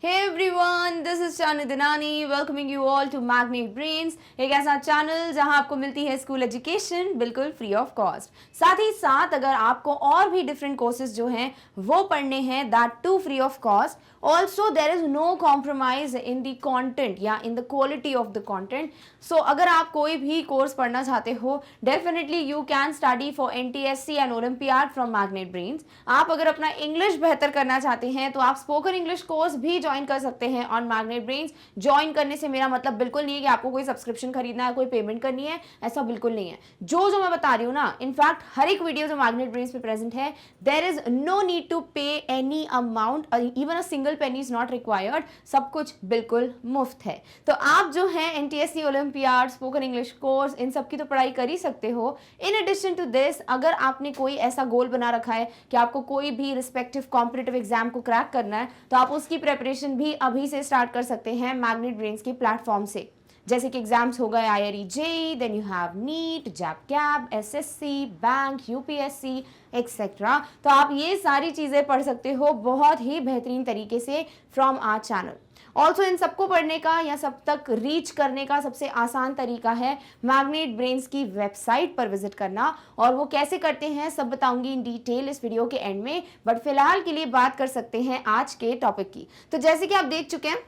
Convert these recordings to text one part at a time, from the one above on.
Hey everyone, this is Chanu Dinani welcoming you all to Magnet Brains, एक ऐसा channel जहां आपको मिलती है स्कूल एजुकेशन बिल्कुल फ्री ऑफ कॉस्ट। साथ ही साथ अगर आपको और भी डिफरेंट कोर्सेज जो हैं वो पढ़ने हैं that too free of cost. Also there is no compromise in the content या in the quality of the content. So अगर आप कोई भी कोर्स पढ़ना चाहते हो definitely you can study for NTSC and olympiad from Magnet Brains. आप अगर अपना इंग्लिश बेहतर करना चाहते हैं तो आप स्पोकन इंग्लिश कोर्स भी ज्वाइन कर सकते हैं ऑन मैग्नेट ब्रेन्स। ज्वाइन करने से मेरा मतलब बिल्कुल नहीं है कि आपको कोई सब्सक्रिप्शन खरीदना है, कोई पेमेंट करनी है, ऐसा बिल्कुल नहीं है। जो मैं बता रही हूँ ना, इनफैक्ट हर एक वीडियो जो मैग्नेट ब्रेन्स पे प्रेजेंट है there is no need to pay any amount, even a single penny is not required. सब कुछ बिल्कुल मुफ्त है। तो आप जो है NTSC olympiad, spoken English course, इन सब की तो पढ़ाई कर ही सकते हो। इन एडिशन टू दिस, अगर आपने कोई ऐसा गोल बना रखा है कि आपको कोई भी रिस्पेक्टिव कॉम्पिटिटिव एग्जाम को क्रैक करना है तो आप उसकी प्रेपरेशन भी अभी से स्टार्ट कर सकते हैं मैग्नेट ब्रेन्स के प्लेटफॉर्म से। जैसे कि एग्जाम्स हो गए IRE JEE, then you have NEET, जैप कैब, SSC, बैंक, UPSC एक्सेट्रा। तो आप ये सारी चीज़ें पढ़ सकते हो बहुत ही बेहतरीन तरीके से फ्रॉम आवर चैनल। ऑल्सो इन सबको पढ़ने का या सब तक रीच करने का सबसे आसान तरीका है मैग्नेट ब्रेन्स की वेबसाइट पर विजिट करना, और वो कैसे करते हैं सब बताऊंगी इन डिटेल इस वीडियो के एंड में। बट फिलहाल के लिए बात कर सकते हैं आज के टॉपिक की। तो जैसे कि आप देख चुके हैं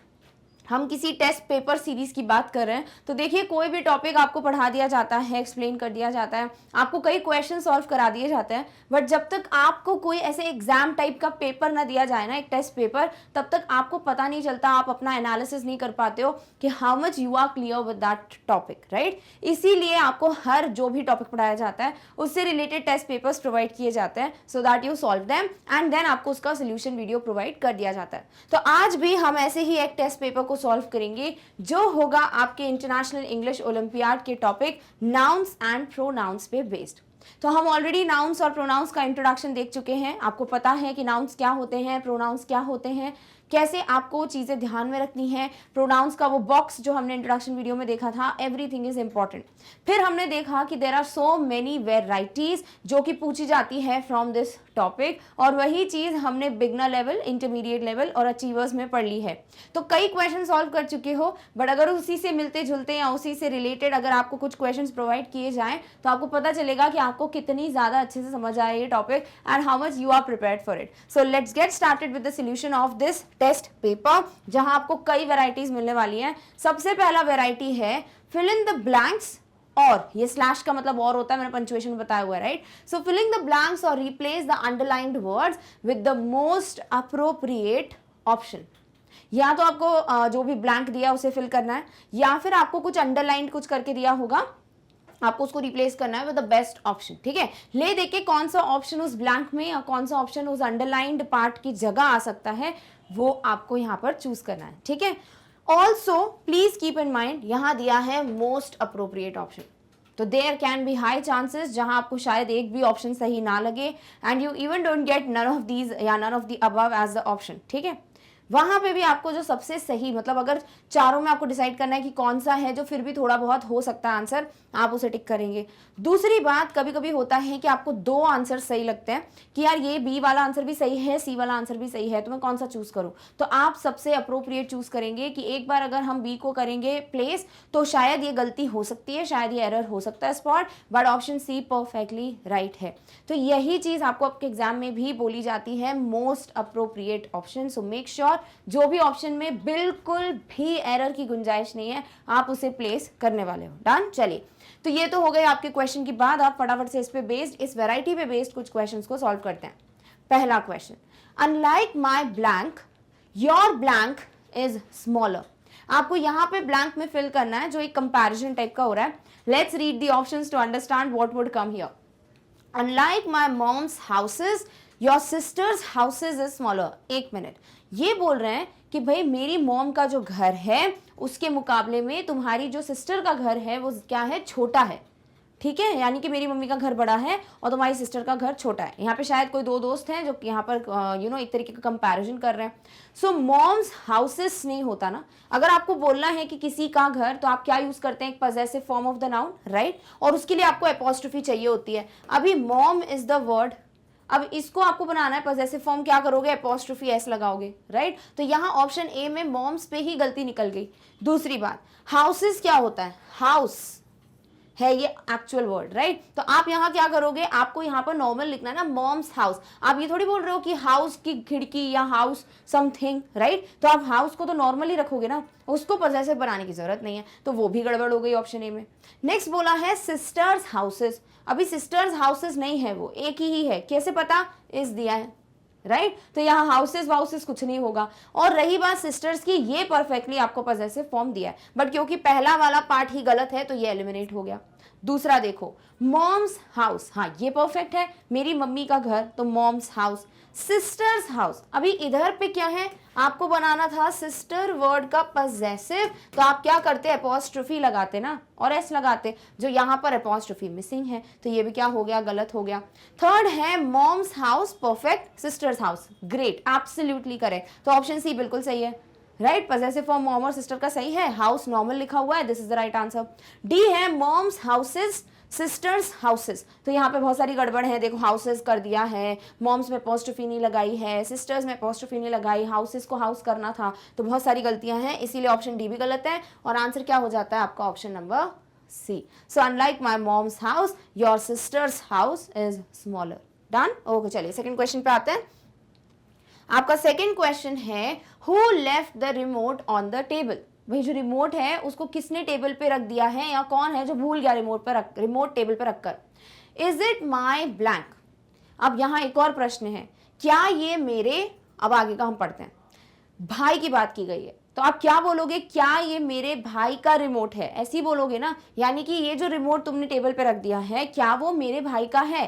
हम किसी टेस्ट पेपर सीरीज की बात कर रहे हैं, तो देखिए कोई भी टॉपिक आपको पढ़ा दिया जाता है, एक्सप्लेन कर दिया जाता है, आपको कई क्वेश्चन सॉल्व करा दिए जाते हैं, बट जब तक आपको कोई ऐसे एग्जाम टाइप का पेपर ना दिया जाए ना, एक टेस्ट पेपर, तब तक आपको पता नहीं चलता, आप अपना एनालिसिस नहीं कर पाते हो कि how much you are clear with that topic, right. इसीलिए आपको हर जो भी टॉपिक पढ़ाया जाता है उससे रिलेटेड टेस्ट पेपर्स प्रोवाइड किए जाते हैं so that you solve them and then आपको उसका सोल्यूशन वीडियो प्रोवाइड कर दिया जाता है। तो आज भी हम ऐसे ही एक टेस्ट पेपर को सॉल्व करेंगे जो होगा आपके इंटरनेशनल इंग्लिश ओलंपियाड के टॉपिक नाउन्स एंड प्रोनाउंस पे बेस्ड। तो हम ऑलरेडी नाउन्स और प्रोनाउंस का इंट्रोडक्शन देख चुके हैं। आपको पता है कि नाउन्स क्या होते हैं, प्रोनाउंस क्या होते हैं, कैसे आपको चीज़ें ध्यान में रखनी है। प्रोनाउंस का वो बॉक्स जो हमने इंट्रोडक्शन वीडियो में देखा था, एवरीथिंग इज इंपॉर्टेंट। फिर हमने देखा कि there are so many varieties जो कि पूछी जाती है फ्रॉम दिस टॉपिक, और वही चीज़ हमने बिगनर लेवल, इंटरमीडिएट लेवल और अचीवर्स में पढ़ ली है। तो कई क्वेश्चन सॉल्व कर चुके हो, बट अगर उसी से मिलते जुलते या उसी से रिलेटेड अगर आपको कुछ क्वेश्चन प्रोवाइड किए जाएं तो आपको पता चलेगा कि आपको कितनी ज़्यादा अच्छे से समझ आए ये topic and how much you are prepared for it. So let's get started with the solution of this test paper, जहां आपको कई वैरायटीज मिलने वाली हैं। सबसे पहला वैरायटी है फिल इन द ब्लैंक्स, और ये स्लैश का मतलब और होता है, मैंने पंक्चुएशन में बताया हुआ है, right. So filling the blanks और replace the underlined words with the most appropriate option. या तो आपको जो भी ब्लैंक दिया उसे फिल करना है, या फिर आपको कुछ अंडरलाइंड कुछ करके दिया होगा, आपको उसको रिप्लेस करना है विद द बेस्ट ऑप्शन। ठीक है, ले देखे कौन सा ऑप्शन उस ब्लैंक में या कौन सा ऑप्शन उस अंडरलाइंड पार्ट की जगह आ सकता है, वो आपको यहाँ पर चूज करना है। ठीक है, also please keep in mind यहाँ दिया है मोस्ट अप्रोप्रिएट ऑप्शन, तो there can be high chances जहां आपको शायद एक भी ऑप्शन सही ना लगे and you even don't get none of these या none of the above as the option. ठीक है, वहां पे भी आपको जो सबसे सही, मतलब अगर चारों में आपको डिसाइड करना है कि कौन सा है जो फिर भी थोड़ा बहुत हो सकता है आंसर, आप उसे टिक करेंगे। दूसरी बात, कभी कभी होता है कि आपको दो आंसर सही लगते हैं कि यार ये बी वाला आंसर भी सही है, सी वाला आंसर भी सही है, तो मैं कौन सा चूज करूं, तो आप सबसे अप्रोप्रिएट चूज करेंगे कि एक बार अगर हम बी को करेंगे प्लेस तो शायद ये गलती हो सकती है, शायद ये एरर हो सकता है spot, but option C perfectly right है। तो यही चीज आपको आपके एग्जाम में भी बोली जाती है, मोस्ट अप्रोप्रिएट ऑप्शन। सो मेक श्योर जो भी ऑप्शन में बिल्कुल भी एरर की गुंजाइश नहीं है आप उसे प्लेस करने वाले हो। डन, चलिए, तो ये तो हो गए आपके क्वेश्चन की बात। आप फटाफट से इस पे बेस्ड, इस वैरायटी पे बेस्ड कुछ क्वेश्चंस को सॉल्व करते हैं। पहला question, unlike my blank your blank is smaller. आपको यहाँ पे ब्लैंक में फिल करना है जो एक कंपैरिजन टाइप का हो रहा है। Let's read the options to understand what would come here. Unlike my mom's houses your sister's houses is smaller. एक मिनट, ये बोल रहे हैं कि भाई मेरी मॉम का जो घर है उसके मुकाबले में तुम्हारी जो सिस्टर का घर है वो क्या है, छोटा है। ठीक है, यानी कि मेरी मम्मी का घर बड़ा है और तुम्हारी सिस्टर का घर छोटा है। यहाँ पे शायद कोई दो दोस्त हैं जो यहाँ पर एक तरीके का कंपैरिजन कर रहे हैं। सो मॉम्स हाउसेस नहीं होता ना, अगर आपको बोलना है कि किसी का घर तो आप क्या यूज करते हैं, एक possessive form of the noun, right, और उसके लिए आपको एपोस्ट्रोफी चाहिए होती है। अभी मॉम इज द वर्ड अब इसको आपको बनाना है पजेसिव फॉर्म, क्या करोगे, एपोस्ट्रोफी एस लगाओगे, राइट। तो यहाँ ऑप्शन ए में मॉम्स पे ही गलती निकल गई। दूसरी बात, हाउसेस क्या होता है, हाउस है ये एक्चुअल वर्ड, राइट। तो आप यहाँ क्या करोगे, आपको यहाँ पर नॉर्मल लिखना है ना, मॉम्स हाउस। आप ये थोड़ी बोल रहे हो कि हाउस की खिड़की या हाउस समथिंग, राइट। तो आप हाउस को तो नॉर्मली रखोगे ना, उसको पजेसिव बनाने की जरूरत नहीं है, तो वो भी गड़बड़ हो गई ऑप्शन ए में। नेक्स्ट बोला है सिस्टर्स हाउसेस। अभी सिस्टर्स हाउसेस नहीं है, वो एक ही है, कैसे पता, इस दिया है, राइट। तो यहाँ हाउसेस वाउसेस कुछ नहीं होगा। और रही बात सिस्टर्स की, ये परफेक्टली आपको पजेसिव फॉर्म दिया है, बट क्योंकि पहला वाला पार्ट ही गलत है तो ये एलिमिनेट हो गया। दूसरा देखो, मॉम्स हाउस, हाँ ये परफेक्ट है, मेरी मम्मी का घर, तो मॉम्स हाउस। सिस्टर्स हाउस, अभी इधर पे क्या है, आपको बनाना था सिस्टर वर्ड का पजेसिव, तो आप क्या करते, एपोस्ट्रोफी लगाते ना और एस लगाते, जो यहाँ पर एपोस्ट्रोफी मिसिंग है, तो ये भी क्या हो गया, गलत हो गया। थर्ड है mom's house, perfect, sister's house, great, absolutely correct, तो ऑप्शन सी बिल्कुल सही है, राइट। पजेसिव फॉर्म मॉम और सिस्टर का सही है, हाउस नॉर्मल लिखा हुआ है, this is the right answer. D है मॉम्स हाउसेस, सिस्टर्स हाउसेस, तो यहाँ पे बहुत सारी गड़बड़ है, देखो हाउसेस कर दिया है, मॉम्स में एपोस्ट्रोफी नहीं लगाई है, सिस्टर्स में एपोस्ट्रोफी नहीं लगाई, हाउसेस को हाउस करना था, तो बहुत सारी गलतियां हैं, इसीलिए ऑप्शन डी भी गलत है, और आंसर क्या हो जाता है आपका, option number C. So unlike my mom's house, your sister's house is smaller. Done, okay, चलिए सेकेंड क्वेश्चन पे आते हैं। आपका सेकेंड क्वेश्चन है, who left the remote on the table. भाई जो रिमोट है उसको किसने टेबल पे रख दिया है, या कौन है जो भूल गया रिमोट टेबल पे रखकर। Is it my blank. अब यहाँ एक और प्रश्न है, क्या ये मेरे, अब आगे का हम पढ़ते हैं, भाई की बात की गई है, तो आप क्या बोलोगे, क्या ये मेरे भाई का रिमोट है, ऐसे ही बोलोगे ना, यानी कि ये जो रिमोट तुमने टेबल पे रख दिया है, क्या वो मेरे भाई का है,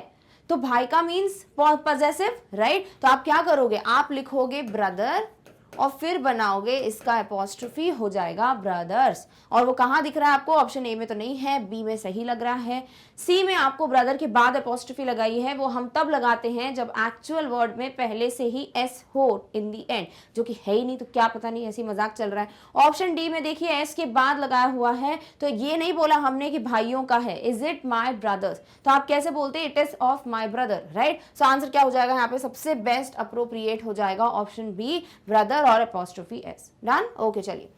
तो भाई का मीन्स पॉजेसिव, राइट। तो आप क्या करोगे, आप लिखोगे ब्रदर और फिर बनाओगे इसका एपोस्ट्रोफी, हो जाएगा ब्रदर्स। और वो कहाँ दिख रहा है आपको, ऑप्शन ए में तो नहीं है, बी में सही लग रहा है, सी में आपको ब्रदर के बाद एपोस्ट्रोफी लगाई है, वो हम तब लगाते हैं जब एक्चुअल वर्ड में पहले से ही एस हो इन दी एंड, जो कि है ही नहीं, तो क्या पता नहीं ऐसी मजाक चल रहा है। ऑप्शन डी में देखिए एस के बाद लगाया हुआ है, तो ये नहीं बोला हमने कि भाइयों का है, इज इट माई ब्रदर्स, तो आप कैसे बोलते हैं, it is of my brother, right. So answer क्या हो जाएगा यहाँ पे, सबसे बेस्ट अप्रोप्रिएट हो जाएगा ऑप्शन बी, ब्रदर और एपोस्ट्रोफी एस। डन, ओके, चलिए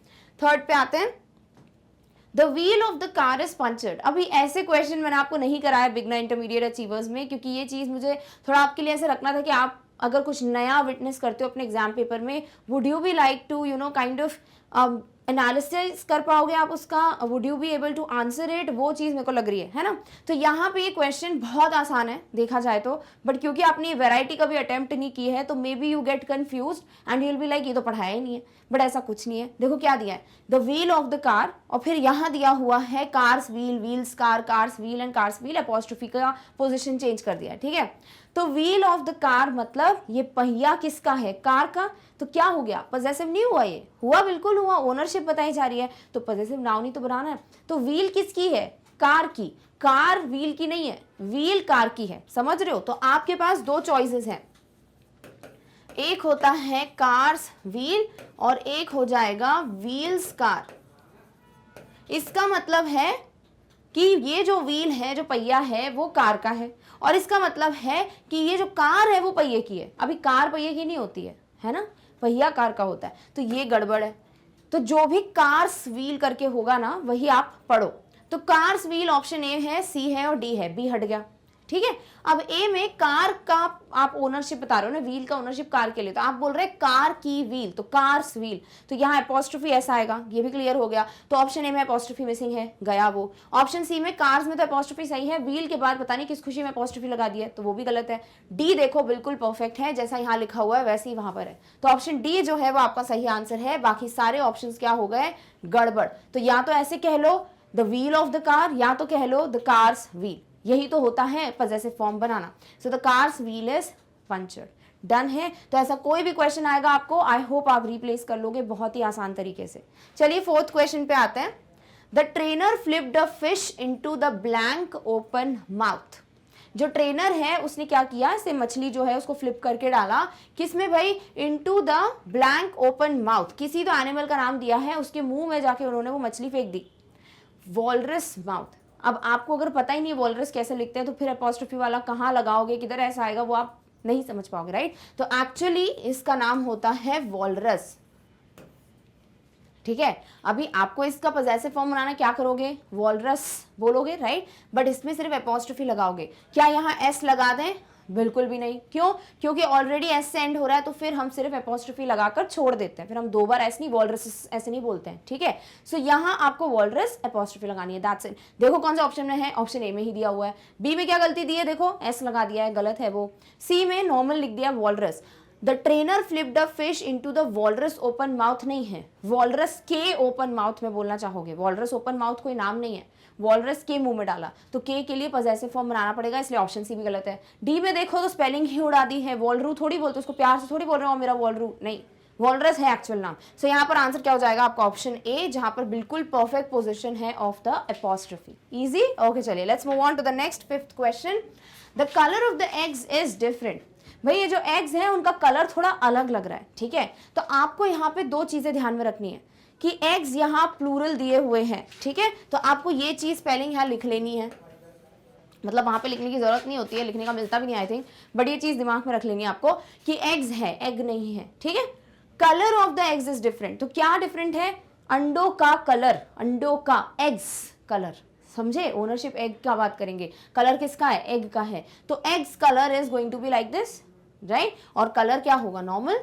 थर्ड पे आते हैं। The wheel of the car is punctured. अभी ऐसे क्वेश्चन मैंने आपको नहीं कराया बिगनर इंटरमीडिएट अचीवर्स में, क्योंकि ये चीज मुझे थोड़ा आपके लिए ऐसे रखना था कि आप अगर कुछ नया विटनेस करते हो अपने एग्जाम पेपर में, would you be like to kind of analysis कर पाओगे आप उसका, would you be able to answer it, वो चीज़ मेरे को लग रही है ना। तो यहाँ पे ये क्वेश्चन बहुत आसान है देखा जाए तो, बट क्योंकि आपने वैरायटी कभी अटेम्प्ट नहीं की है, तो may be you get confuse and you'll be like ये तो पढ़ाया ही नहीं है, बट ऐसा कुछ नहीं है। देखो क्या दिया है, the wheel of the car, और फिर यहाँ दिया हुआ है cars wheel, wheels car, cars wheel and cars wheel, apostrophe का पोजिशन चेंज कर दिया है, ठीक है। तो व्हील ऑफ द कार मतलब ये पहिया किसका है, कार का, तो क्या हो गया, पजेसिव नहीं हुआ, ये हुआ, बिल्कुल हुआ, ओनरशिप बताई जा रही है, तो पजेसिव नाउन ही तो बनाना है। तो व्हील किसकी है, कार की, कार व्हील की नहीं है, व्हील कार की है, समझ रहे हो। तो आपके पास दो चॉइसेस हैं, एक होता है कार्स व्हील और एक हो जाएगा व्हील्स कार। इसका मतलब है कि ये जो व्हील है, जो पहिया है, वो कार का है, और इसका मतलब है कि ये जो कार है वो पहिए की है। अभी कार पहिए की नहीं होती है ना, पहिया कार का होता है, तो ये गड़बड़ है। तो जो भी कार्स व्हील करके होगा ना वही आप पढ़ो। तो कार्स व्हील ऑप्शन ए है, सी है और डी है, बी हट गया, ठीक है। अब ए में कार का आप ओनरशिप बता रहे हो ना, व्हील का ओनरशिप कार के लिए, तो आप बोल रहे हैं कार की व्हील, तो कार्स व्हील, तो यहाँ एपोस्ट्रोफी ऐसा आएगा, ये भी क्लियर हो गया। तो ऑप्शन ए में एपोस्ट्रोफी मिसिंग है, गया वो। ऑप्शन सी में कार्स में तो एपोस्ट्रोफी सही है, व्हील के बाद पता नहीं किस खुशी में एपोस्ट्रोफी लगा दी है, तो वो भी गलत है। डी देखो बिल्कुल परफेक्ट है, जैसा यहाँ लिखा हुआ है वैसे ही वहां पर है, तो ऑप्शन डी जो है वो आपका सही आंसर है। बाकी सारे ऑप्शन क्या हो गए, गड़बड़। तो या तो ऐसे कह लो the wheel of the car, या तो कह लो द कार्स व्हील, यही तो होता है possessive form banana. So the cars wheel is punctured. Done है। तो ऐसा कोई भी क्वेश्चन आएगा आपको, आई होप आप रिप्लेस कर लोगे बहुत ही आसान तरीके से। चलिए फोर्थ क्वेश्चन पे आते हैं। The trainer flipped a fish into the blank open mouth. जो ट्रेनर है उसने क्या किया, इसे मछली जो है उसको फ्लिप करके डाला, किसमें भाई, into the blank open mouth, किसी तो एनिमल का नाम दिया है, उसके मुंह में जाके उन्होंने वो मछली फेंक दी, वॉलरस माउथ। अब आपको अगर पता ही नहीं वॉलरस कैसे लिखते हैं, तो फिर एपोस्ट्रोफी वाला कहाँ लगाओगे, किधर ऐसा आएगा, वो आप नहीं समझ पाओगे, राइट। तो एक्चुअली इसका नाम होता है वॉलरस, ठीक है। अभी आपको इसका पजेसिव फॉर्म बनाना, क्या करोगे, वॉलरस बोलोगे, राइट, बट इसमें सिर्फ एपोस्ट्रोफी लगाओगे। क्या यहाँ एस लगा दें, बिल्कुल भी नहीं। क्यों, क्योंकि ऑलरेडी एस से एंड हो रहा है, तो फिर हम सिर्फ एपोस्ट्रोफी लगाकर छोड़ देते हैं, फिर हम 2 बार एस नहीं, वॉलरस ऐसे नहीं बोलते हैं, ठीक है। सो यहाँ आपको वॉलरस एपोस्ट्रोफी लगानी है, दैट्स इट। देखो कौन सा ऑप्शन में है, ऑप्शन ए में ही दिया हुआ है। बी में क्या गलती दी है, देखो एस लगा दिया है, गलत है वो। सी में नॉर्मल लिख दिया walrus. The trainer flipped a fish into the walrus open mouth नहीं है, वॉलरस के ओपन माउथ में बोलना चाहोगे, वॉलरस ओपन माउथ कोई नाम नहीं है, वॉलरस के मुंह में डाला, तो के लिए पजेसिव फॉर्म बनाना पड़ेगा, इसलिए ऑप्शन सी भी गलत है। डी में देखो तो स्पेलिंग ही उड़ा दी है, वॉलरू थोड़ी बोलते, उसको प्यार से थोड़ी बोल रहे हो मेरा वॉलरू, नहीं, वॉलरस है एक्चुअल नाम। सो यहाँ पर आंसर क्या हो जाएगा आपका, ऑप्शन ए, जहां पर बिल्कुल परफेक्ट पोजिशन है of the apostrophe. Easy, okay, चलिए let's move on to the next 5th question. The colour of the eggs is different. भाई ये जो एग्स हैं उनका कलर थोड़ा अलग लग रहा है, ठीक है। तो आपको यहाँ पे 2 चीजें ध्यान में रखनी है कि एग्स यहाँ प्लूरल दिए हुए हैं, ठीक है। तो आपको ये चीज स्पेलिंग यहाँ लिख लेनी है, मतलब वहां पे लिखने की जरूरत नहीं होती है, लिखने का मिलता भी नहीं आई थिंक, बट ये चीज दिमाग में रख लेनी है आपको कि एग्स है, एग नहीं है, ठीक है। Colour of the eggs is different, तो क्या डिफरेंट है, अंडों का कलर, अंडों का, एग्स कलर, समझे, ओनरशिप एग का बात करेंगे, कलर किसका है, एग का है, तो egg's colour is going to be like this, right, और कलर क्या होगा, नॉर्मल।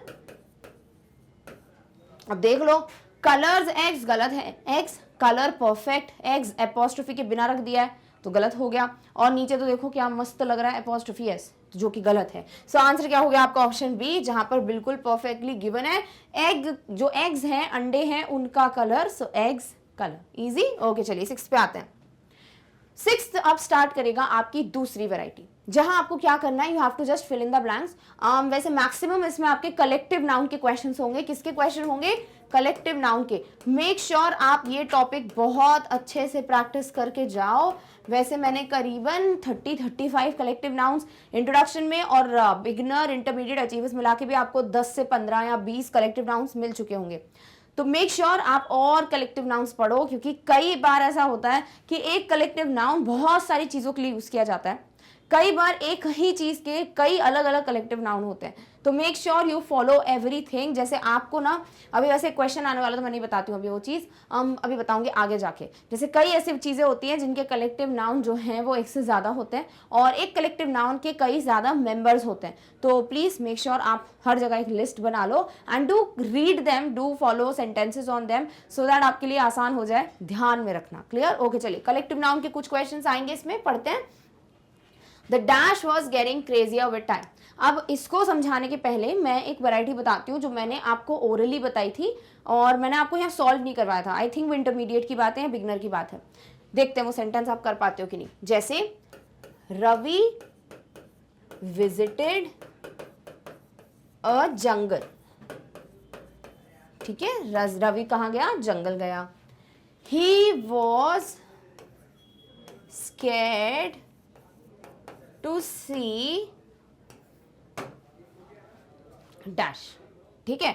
अब देख लो, कलर्स एग्स गलत है, eggs colour perfect, eggs apostrophe के बिना रख दिया है तो गलत हो गया, और नीचे तो देखो क्या मस्त लग रहा है एपोस्ट्रोफी एस, जो कि गलत है। सो आंसर क्या हो गया आपका, ऑप्शन बी, जहां पर बिल्कुल परफेक्टली गिवन है, एग जो एग्स हैं, अंडे हैं, उनका कलर, सो एग्स कलर। इजी, ओके, चलिए 6 पे आते हैं। 6th अब स्टार्ट करेगा आपकी दूसरी वैरायटी, जहां आपको क्या करना है, you have to just fill in the blanks. वैसे मैक्सिमम इसमें आपके कलेक्टिव नाउन के क्वेश्चंस होंगे। किसके क्वेश्चन होंगे, कलेक्टिव नाउन के। मेक श्योर आप ये टॉपिक बहुत अच्छे से प्रैक्टिस करके जाओ। वैसे मैंने करीबन 30-35 कलेक्टिव नाउन्स इंट्रोडक्शन में और बिगिनर, इंटरमीडिएट, अचीवर्स मिला के भी आपको 10 से 15 या 20 कलेक्टिव नाउन्स मिल चुके होंगे। तो मेक श्योर आप और कलेक्टिव नाउन्स पढ़ो, क्योंकि कई बार ऐसा होता है कि एक कलेक्टिव नाउन बहुत सारी चीजों के लिए यूज किया जाता है, कई बार एक ही चीज के कई अलग अलग कलेक्टिव नाउन होते हैं। तो make sure you follow everything. जैसे आपको ना अभी वैसे क्वेश्चन आने वाला, तो मैं नहीं बताती हूँ अभी वो चीज, अभी बताऊंगी आगे जाके। जैसे कई ऐसी चीजें होती हैं जिनके कलेक्टिव नाउन जो हैं वो एक से ज्यादा होते हैं, और एक कलेक्टिव नाउन के कई ज्यादा मेंबर्स होते हैं। तो प्लीज मेक श्योर आप हर जगह एक लिस्ट बना लो, and do read them, do follow sentences on them, so that आपके लिए आसान हो जाए, ध्यान में रखना। क्लियर, ओके, चलिए कलेक्टिव नाउन के कुछ क्वेश्चन आएंगे, इसमें पढ़ते हैं। The dash was getting crazier with time। अब इसको समझाने के पहले मैं एक वैरायटी बताती हूँ जो मैंने आपको ओरली बताई थी, और मैंने आपको यहाँ सॉल्व नहीं करवाया था। आई थिंक वो इंटरमीडिएट की बात है या बिगनर की बात है, देखते हैं वो सेंटेंस आप कर पाते हो कि नहीं। जैसे रवि विजिटेड अ जंगल, ठीक है, रवि कहाँ गया, जंगल गया। He was scared to see dash, ठीक है।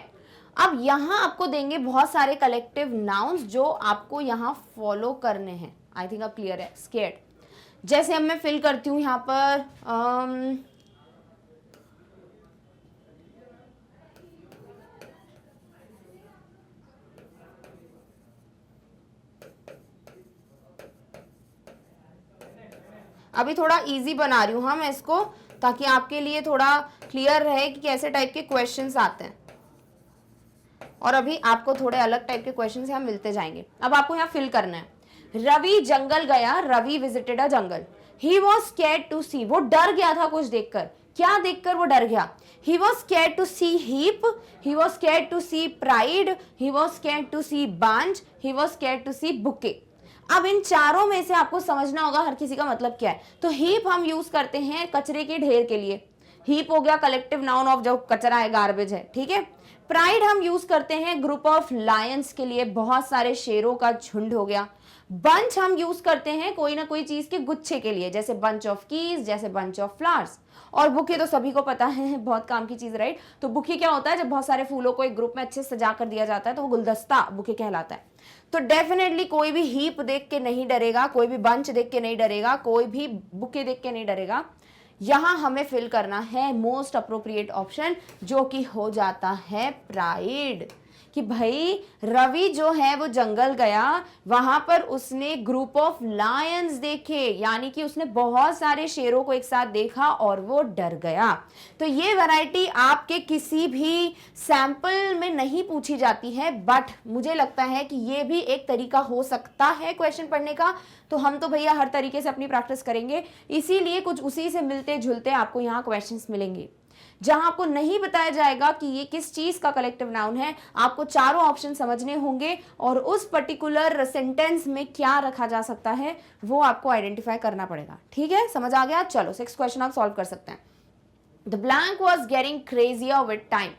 अब यहां आपको देंगे बहुत सारे कलेक्टिव नाउन्स जो आपको यहां फॉलो करने हैं। आई थिंक अब क्लियर है, स्केर्ड। जैसे अब मैं फिल करती हूं यहां पर अभी थोड़ा इजी बना रही हूँ हाँ मैं इसको, ताकि आपके लिए थोड़ा क्लियर रहे कि कैसे टाइप के क्वेश्चंस आते हैं, और अभी आपको थोड़े अलग टाइप के क्वेश्चंस यहाँ मिलते जाएंगे। अब आपको यहाँ फिल करना है, रवि जंगल गया, Ravi visited a jungle. He was scared to see, वो डर गया था कुछ देखकर, क्या देखकर वो डर गया। He was scared to see heap, he was scared to see pride, he was scared to see bunch, he was scared to see bouquet. अब इन चारों में से आपको समझना होगा हर किसी का मतलब क्या है। तो हीप हम यूज करते हैं कचरे के ढेर के लिए, हीप हो गया कलेक्टिव नाउन ऑफ जो कचरा है, गार्बेज है, ठीक है। प्राइड हम यूज करते हैं ग्रुप ऑफ लायंस के लिए, बहुत सारे शेरों का झुंड हो गया। बंच हम यूज करते हैं कोई ना कोई चीज के गुच्छे के लिए, जैसे बंच ऑफ कीज, जैसे बंच ऑफ फ्लावर्स। और बुके तो सभी को पता है, बहुत काम की चीज, राइट। तो बुके क्या होता है, जब बहुत सारे फूलों को एक ग्रुप में अच्छे से सजा कर दिया जाता है तो वो गुलदस्ता बुके कहलाता है। तो डेफिनेटली कोई भी हीप देख के नहीं डरेगा, कोई भी बंच देख के नहीं डरेगा, कोई भी बुके देख के नहीं डरेगा। यहां हमें फिल करना है मोस्ट अप्रोप्रिएट ऑप्शन, जो कि हो जाता है प्राइड। कि भाई रवि जो है वो जंगल गया, वहां पर उसने ग्रुप ऑफ लायंस देखे, यानी कि उसने बहुत सारे शेरों को एक साथ देखा और वो डर गया। तो ये वैरायटी आपके किसी भी सैंपल में नहीं पूछी जाती है, बट मुझे लगता है कि ये भी एक तरीका हो सकता है क्वेश्चन पढ़ने का। तो हम तो भैया हर तरीके से अपनी प्रैक्टिस करेंगे, इसीलिए कुछ उसी से मिलते जुलते आपको यहाँ क्वेश्चंस मिलेंगे, जहां आपको नहीं बताया जाएगा कि ये किस चीज का कलेक्टिव नाउन है। आपको चारों ऑप्शन समझने होंगे और उस पर्टिकुलर सेंटेंस में क्या रखा जा सकता है वो आपको आइडेंटिफाई करना पड़ेगा। ठीक है, समझ आ गया? चलो 6 क्वेश्चन आप सॉल्व कर सकते हैं। The blank was getting crazier with time.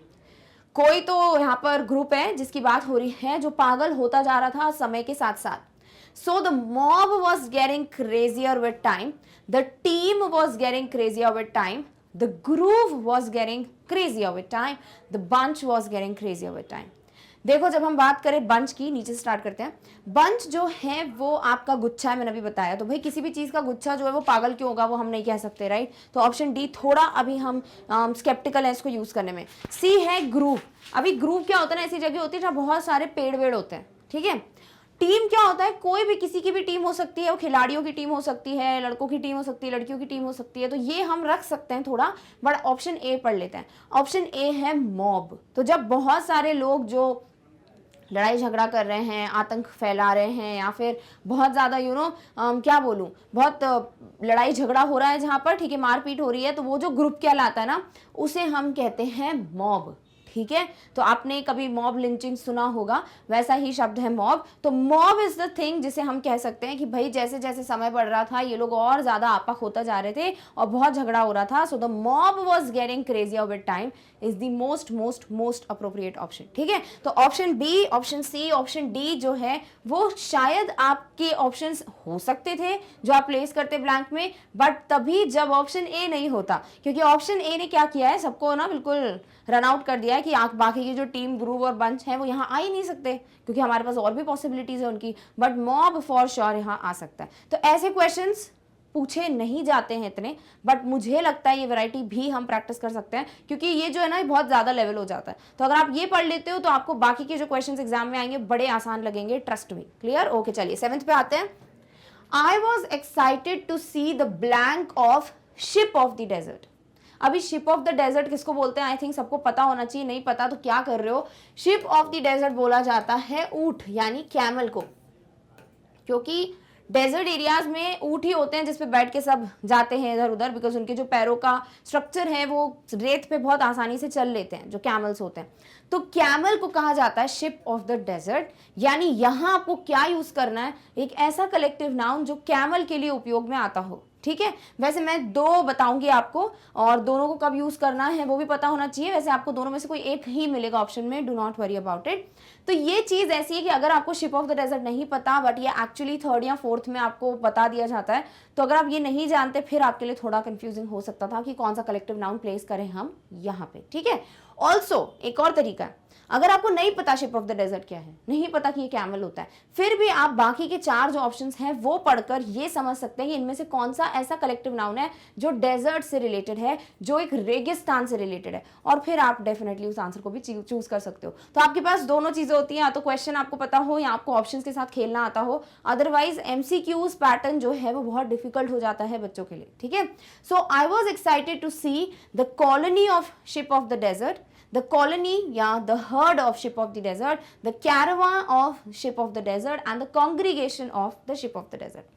कोई तो यहाँ पर ग्रुप है जिसकी बात हो रही है जो पागल होता जा रहा था समय के साथ साथ। सो the mob was getting crazier with time, the team was getting crazier with time, the groove was getting crazier with time, the bunch was getting crazier with time। देखो, जब हम बात करें बंच की, नीचे से स्टार्ट करते हैं। बंच जो है वो आपका गुच्छा है, मैंने अभी बताया। तो भाई किसी भी चीज का गुच्छा जो है वो पागल क्यों होगा, वो हम नहीं कह सकते, राइट? तो ऑप्शन डी थोड़ा अभी हम स्केप्टिकल है इसको यूज करने में। सी है ग्रूव। अभी ग्रूव क्या होता है ना, ऐसी जगह होती है जहाँ बहुत सारे पेड़ वेड़ होते हैं, ठीक है। टीम क्या होता है, कोई भी किसी की भी टीम हो सकती है, वो खिलाड़ियों की टीम हो सकती है, लड़कों की टीम हो सकती है, लड़कियों की टीम हो सकती है। तो ये हम रख सकते हैं थोड़ा, बट ऑप्शन ए पढ़ लेते हैं। ऑप्शन ए है मॉब। तो जब बहुत सारे लोग जो लड़ाई झगड़ा कर रहे हैं, आतंक फैला रहे हैं, या फिर बहुत ज़्यादा क्या बोलूँ, बहुत लड़ाई झगड़ा हो रहा है जहाँ पर, ठीक है, मारपीट हो रही है, तो वो जो ग्रुप कहलाता है ना, उसे हम कहते हैं मॉब। ठीक है, तो आपने कभी मॉब लिंचिंग सुना होगा, वैसा ही शब्द है मॉब। तो मॉब इज द थिंग जिसे हम कह सकते हैं कि भाई जैसे जैसे समय बढ़ रहा था ये लोग और ज्यादा आपक होता जा रहे थे और बहुत झगड़ा हो रहा था। So the mob was getting crazier with time is the most appropriate option. ठीक है, तो option B, option C, option D जो है वो शायद आपके ऑप्शंस हो सकते थे जो आप प्लेस करते ब्लैंक में, बट तभी जब ऑप्शन ए नहीं होता, क्योंकि ऑप्शन ए ने क्या किया है, सबको ना बिल्कुल रन आउट कर दिया है कि बाकी की जो टीम, ग्रुप और बंच है वो यहाँ आ ही नहीं सकते, क्योंकि हमारे पास और भी पॉसिबिलिटीज है उनकी, बट मॉब फॉर श्योर यहाँ आ सकता है। तो ऐसे क्वेश्चंस पूछे नहीं जाते हैं इतने, बट मुझे लगता है ये वैरायटी भी हम प्रैक्टिस कर सकते हैं, क्योंकि ये जो है ना बहुत ज्यादा लेवल हो जाता है। तो अगर आप ये पढ़ लेते हो तो आपको बाकी के जो क्वेश्चंस एग्जाम में आएंगे बड़े आसान लगेंगे, ट्रस्ट मी। क्लियर? ओके, चलिए 7th पे आते हैं। I was excited to see the blank of ship of the desert. अभी शिप ऑफ द डेजर्ट किसको बोलते हैं, आई थिंक सबको पता होना चाहिए। नहीं पता तो क्या कर रहे हो। शिप ऑफ द डेजर्ट बोला जाता है ऊंट यानी कैमल को, क्योंकि डेजर्ट एरियाज में ऊंट ही होते हैं जिसपे बैठ के सब जाते हैं इधर उधर, बिकॉज उनके जो पैरों का स्ट्रक्चर है वो रेत पे बहुत आसानी से चल लेते हैं, जो कैमल्स होते हैं। तो कैमल को कहा जाता है शिप ऑफ द डेजर्ट, यानी यहां आपको क्या यूज करना है, एक ऐसा कलेक्टिव नाउन जो कैमल के लिए उपयोग में आता हो। ठीक है, वैसे मैं दो बताऊंगी आपको और दोनों को कब यूज करना है वो भी पता होना चाहिए। वैसे आपको दोनों में से कोई एक ही मिलेगा ऑप्शन में, do not worry about it. तो ये चीज ऐसी है कि अगर आपको शिप ऑफ द डेजर्ट नहीं पता, बट ये एक्चुअली 3rd या 4th में आपको बता दिया जाता है, तो अगर आप ये नहीं जानते फिर आपके लिए थोड़ा कंफ्यूजिंग हो सकता था कि कौन सा कलेक्टिव नाउन प्लेस करें हम यहाँ पे। ठीक है, ऑल्सो एक और तरीका है, अगर आपको नहीं पता शिप ऑफ द डेजर्ट क्या है, नहीं पता कि ये कैमल होता है, फिर भी आप बाकी के 4 जो ऑप्शंस हैं वो पढ़कर ये समझ सकते हैं कि इनमें से कौन सा ऐसा कलेक्टिव नाउन है जो डेजर्ट से रिलेटेड है, जो एक रेगिस्तान से रिलेटेड है, और फिर आप डेफिनेटली उस आंसर को भी चूज कर सकते हो। तो आपके पास दोनों चीजें होती हैं, या तो क्वेश्चन आपको पता हो या आपको ऑप्शंस के साथ खेलना आता हो, अदरवाइज एमसीक्यूज पैटर्न जो है वो बहुत डिफिकल्ट हो जाता है बच्चों के लिए। ठीक है, so I was excited to see the colony of ship of the desert, the colony या the herd of ship of the desert, the caravan of ship of the desert and the congregation of the ship of the desert।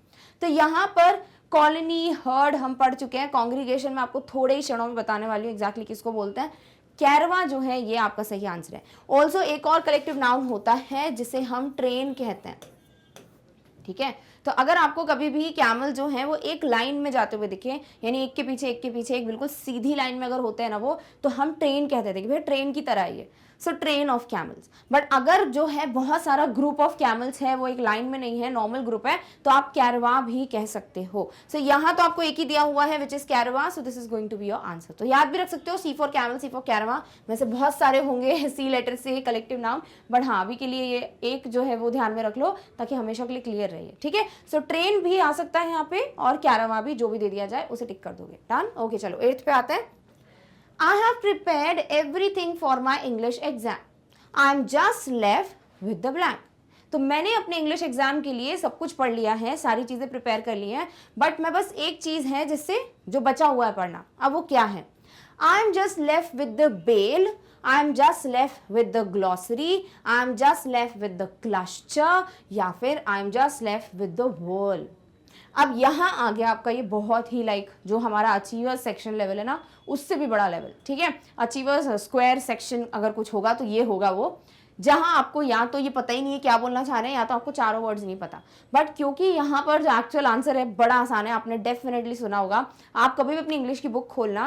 तो यहाँ पर colony, heard हम पढ़ चुके हैं, congregation में आपको थोड़े ही क्षणों में बताने वाली हूँ एग्जैक्टली किसको बोलते हैं। कैरवा जो है ये आपका सही आंसर है। ऑल्सो एक और कलेक्टिव नाउन होता है जिसे हम ट्रेन कहते हैं। ठीक है, तो अगर आपको कभी भी कैमल जो है वो एक लाइन में जाते हुए दिखे, यानी एक के पीछे एक बिल्कुल सीधी लाइन में अगर होते हैं ना वो, तो हम ट्रेन कहते थे कि भाई ट्रेन की तरह ही है, so train of camels. But अगर जो है बहुत सारा ग्रुप ऑफ कैमल्स है, वो एक लाइन में नहीं है, नॉर्मल ग्रुप है, तो आप कैरवा भी कह सकते हो। सो यहाँ तो आपको एक ही दिया हुआ है which is caravan, so this is going to be your answer. तो याद भी रख सकते हो C for camel, C for caravan, में से बहुत सारे होंगे सी लेटर से कलेक्टिव नाउन, बट हाँ अभी के लिए ये एक जो है वो ध्यान में रख लो ताकि हमेशा के लिए क्लियर रहिए। ठीक है, सो ट्रेन भी आ सकता है यहाँ पे और कैरावा भी, जो भी दे दिया जाए उसे टिक कर दोगे। डन। ओके चलो 8th पे आते हैं। I have prepared everything for my English exam, I am just left with the blank. तो मैंने अपने इंग्लिश एग्जाम के लिए सब कुछ पढ़ लिया है, सारी चीजें प्रिपेयर कर ली हैं, बट मैं बस एक चीज है जिससे जो बचा हुआ है पढ़ना। अब वो क्या है? I am just left with the bell, I am just left with the glossary, I am just left with the cluster, या फिर I am just left with the world. अब यहाँ आ गया आपका ये बहुत ही जो हमारा अचीवर्स सेक्शन लेवल है ना, उससे भी बड़ा लेवल। ठीक है, अचीवर्स स्क्वायर सेक्शन अगर कुछ होगा तो ये होगा वो, जहां आपको या तो ये पता ही नहीं है क्या बोलना चाह रहे हैं, या तो आपको चारों वर्ड्स नहीं पता। बट क्योंकि यहाँ पर जो एक्चुअल आंसर है बड़ा आसान है, आपने डेफिनेटली सुना होगा। आप कभी भी अपनी इंग्लिश की बुक खोलना,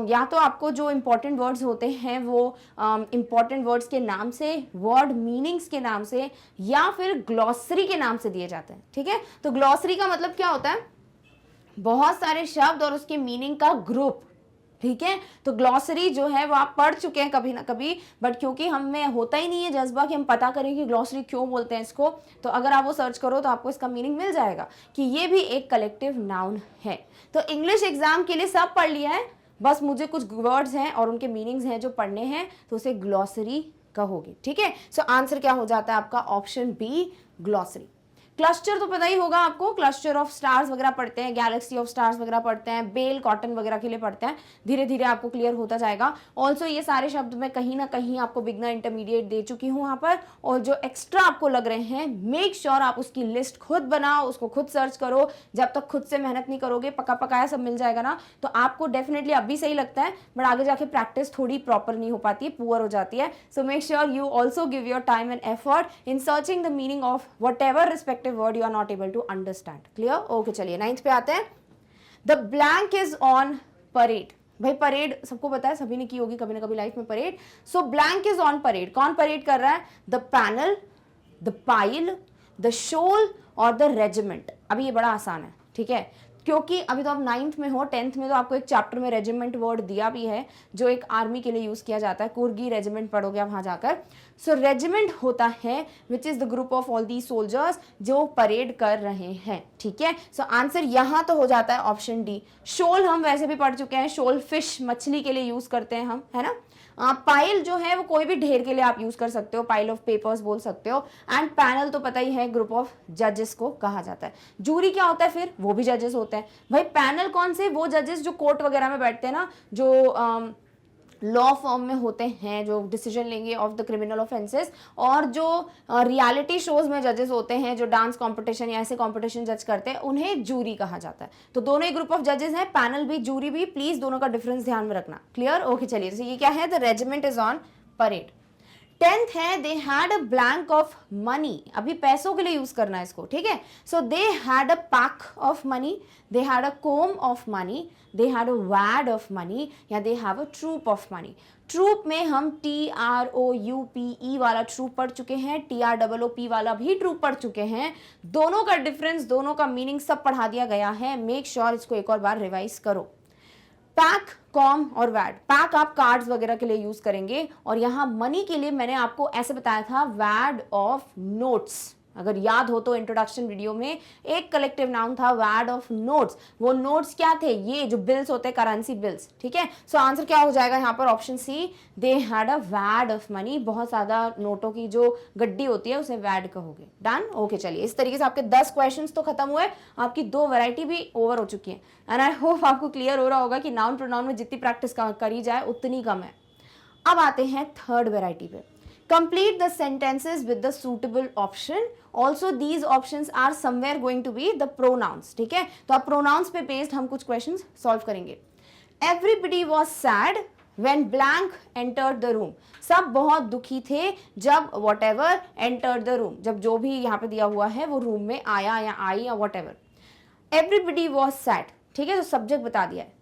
या तो आपको जो इंपॉर्टेंट वर्ड्स होते हैं वो इंपॉर्टेंट वर्ड्स के नाम से, वर्ड मीनिंग्स के नाम से, या फिर ग्लॉसरी के नाम से दिए जाते हैं। ठीक है, तो ग्लॉसरी का मतलब क्या होता है? बहुत सारे शब्द और उसके मीनिंग का ग्रुप। ठीक है, तो ग्लॉसरी जो है वो आप पढ़ चुके हैं कभी ना कभी, बट क्योंकि हमें होता ही नहीं है जज्बा कि हम पता करें कि ग्लॉसरी क्यों बोलते हैं इसको, तो अगर आप वो सर्च करो तो आपको इसका मीनिंग मिल जाएगा कि ये भी एक कलेक्टिव नाउन है। तो इंग्लिश एग्जाम के लिए सब पढ़ लिया है, बस मुझे कुछ वर्ड्स हैं और उनके मीनिंग्स हैं जो पढ़ने हैं, तो उसे ग्लॉसरी कहोगे। ठीक है, सो आंसर क्या हो जाता है आपका? Option B, glossary. क्लस्टर तो पता ही होगा आपको, क्लस्टर ऑफ स्टार्स वगैरह पढ़ते हैं, गैलेक्सी ऑफ स्टार्स वगैरह पढ़ते हैं, बेल कॉटन वगैरह के लिए पढ़ते हैं, धीरे धीरे आपको क्लियर होता जाएगा। ऑल्सो ये सारे शब्द मैं कहीं ना कहीं आपको बिगनर इंटरमीडिएट दे चुकी हूँ यहाँ पर, और जो एक्स्ट्रा आपको लग रहे हैं मेक श्योर आप उसकी लिस्ट खुद बनाओ, उसको खुद सर्च करो। जब तक खुद से मेहनत नहीं करोगे, पका पकाया सब मिल जाएगा ना, तो आपको डेफिनेटली अभी सही लगता है, बट आगे जाके प्रैक्टिस थोड़ी प्रॉपर नहीं हो पाती है, पुअर हो जाती है। So make sure you also give your time and effort in searching the meaning of whatever respective word you are not able to understand. Clear? Okay, चलिए 9th पे आते हैं। The blank is on parade. भाई parade सबको पता है, सभी ने की होगी कभी ना कभी लाइफ में parade. So blank is on parade. कौन परेड कर रहा है? The panel, the pile, the shoal और द रेजिमेंट। अभी ये बड़ा आसान है, ठीक है, क्योंकि अभी तो आप 9th में हो, 10th में तो आपको एक चैप्टर में रेजिमेंट वर्ड दिया भी है, जो एक आर्मी के लिए यूज किया जाता है। कुर्गी रेजिमेंट पढ़ोगे आप वहां जाकर। सो रेजिमेंट होता है which is the group of all the soldiers जो परेड कर रहे हैं। ठीक है, सो आंसर यहां तो हो जाता है ऑप्शन डी। शोल हम वैसे भी पढ़ चुके हैं, शोल फिश मछली के लिए यूज करते हैं हम, है ना। पाइल जो है वो कोई भी ढेर के लिए आप यूज कर सकते हो, पाइल ऑफ पेपर्स बोल सकते हो। एंड पैनल तो पता ही है, ग्रुप ऑफ जजेस को कहा जाता है। जूरी क्या होता है फिर? वो भी जजेस होते हैं। भाई पैनल कौन से? वो जजेस जो कोर्ट वगैरह में बैठते हैं ना, जो लॉ फॉर्म में होते हैं, जो डिसीजन लेंगे ऑफ द क्रिमिनल ऑफेंसेस, और जो रियलिटी शोज में जजेस होते हैं, जो डांस कंपटीशन या ऐसे कंपटीशन जज करते हैं, उन्हें जूरी कहा जाता है। तो दोनों ही ग्रुप ऑफ जजेस हैं, पैनल भी जूरी भी। प्लीज दोनों का डिफरेंस ध्यान में रखना। क्लियर? ओके चलिए, ये क्या है? The regiment is on parade. 10th है, दे had a blank of money. अभी पैसों के लिए यूज करना है इसको, ठीक है। So they had a pack of money, they had a comb of money, they had a wad of money, या they have a troupe of money. Troupe में हम TROUPE वाला ट्रूप पढ़ चुके हैं, TROOP वाला भी ट्रूप पढ़ चुके हैं। दोनों का डिफरेंस, दोनों का मीनिंग सब पढ़ा दिया गया है। मेक श्योर इसको एक और बार रिवाइज करो। पैक, कॉम और वैड। पैक आप कार्ड्स वगैरह के लिए यूज करेंगे, और यहां मनी के लिए मैंने आपको ऐसे बताया था, वैड ऑफ नोट्स। अगर याद हो तो इंट्रोडक्शन वीडियो में एक कलेक्टिव नाउन था वैड ऑफ नोट्स। वो नोट्स क्या थे? ये जो बिल्स होते हैं, करेंसी बिल्स। ठीक है, सो आंसर क्या हो जाएगा यहाँ पर? Option C, they had a wad of money. बहुत ज्यादा नोटों की जो गड्डी होती है उसे वैड कहोगे। डन? ओके चलिए, इस तरीके से आपके 10 क्वेश्चंस तो खत्म हुए, आपकी 2 वैरायटी भी ओवर हो चुकी है। एंड आई होप आपको क्लियर हो रहा होगा कि नाउन प्रोनाउन में जितनी प्रैक्टिस करी जाए उतनी कम है। अब आते हैं थर्ड वैरायटी पे। Complete the sentences with the suitable option. Also these options are somewhere going to be the pronouns. ठीक है, तो अब pronouns पे based हम कुछ questions solve करेंगे। Everybody was sad when blank entered the room. सब बहुत दुखी थे जब whatever entered the room, जब जो भी यहाँ पे दिया हुआ है वो रूम में आया या आई या whatever. Everybody was sad. ठीक है, तो सब्जेक्ट बता दिया है,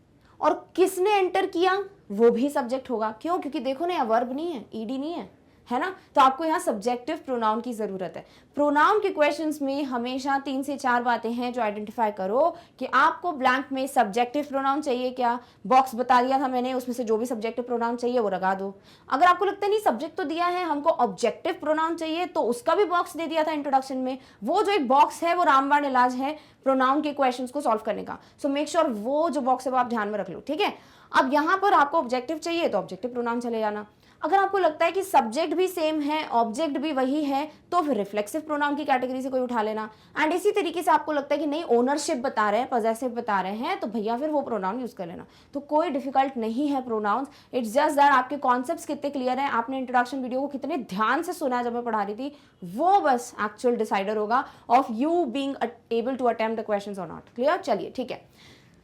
और किसने एंटर किया वो भी सब्जेक्ट होगा। क्यों? क्योंकि देखो ना, यहाँ वर्ब नहीं है, ईडी नहीं है, है ना। तो आपको यहाँ सब्जेक्टिव प्रोनाउन की जरूरत है। प्रोनाउन के क्वेश्चंस में हमेशा 3 से 4 बातें हैं जो आइडेंटिफाई करो कि आपको ब्लैंक में सब्जेक्टिव प्रोनाउन चाहिए क्या, बॉक्स बता दिया था मैंने, उसमें से जो भी सब्जेक्टिव प्रोनाउन चाहिए वो लगा दो। अगर आपको लगता है नहीं सब्जेक्ट तो दिया है, हमको ऑब्जेक्टिव प्रोनाउन चाहिए, तो उसका भी बॉक्स दे दिया था इंट्रोडक्शन में। वो जो एक बॉक्स है वो रामबाण इलाज है प्रोनाउन के क्वेश्चंस को सॉल्व करने का। सो मेक श्योर वो जो बॉक्स है वो आप ध्यान में रख लो, ठीक है। अब यहाँ पर आपको ऑब्जेक्टिव चाहिए तो ऑब्जेक्टिव प्रोनाउन चले जाना। अगर आपको लगता है कि सब्जेक्ट भी सेम है, ऑब्जेक्ट भी वही है, तो फिर रिफ्लेक्सिव प्रोनाउन की कैटेगरी से कोई उठा लेना। एंड इसी तरीके से आपको लगता है कि नहीं ओनरशिप बता रहे हैं, पॉजेसिव बता रहे हैं, तो भैया फिर वो प्रोनाउन यूज कर लेना। तो कोई डिफिकल्ट नहीं है प्रोनाउंस, इट्स जस्ट दैट आपके कॉन्सेप्ट्स कितने क्लियर हैं, आपने इंट्रोडक्शन वीडियो को कितने ध्यान से सुना जब मैं पढ़ा रही थी, वो बस एक्चुअल डिसाइडर होगा of you being able to attempt the questions और नॉट। क्लियर, चलिए ठीक है।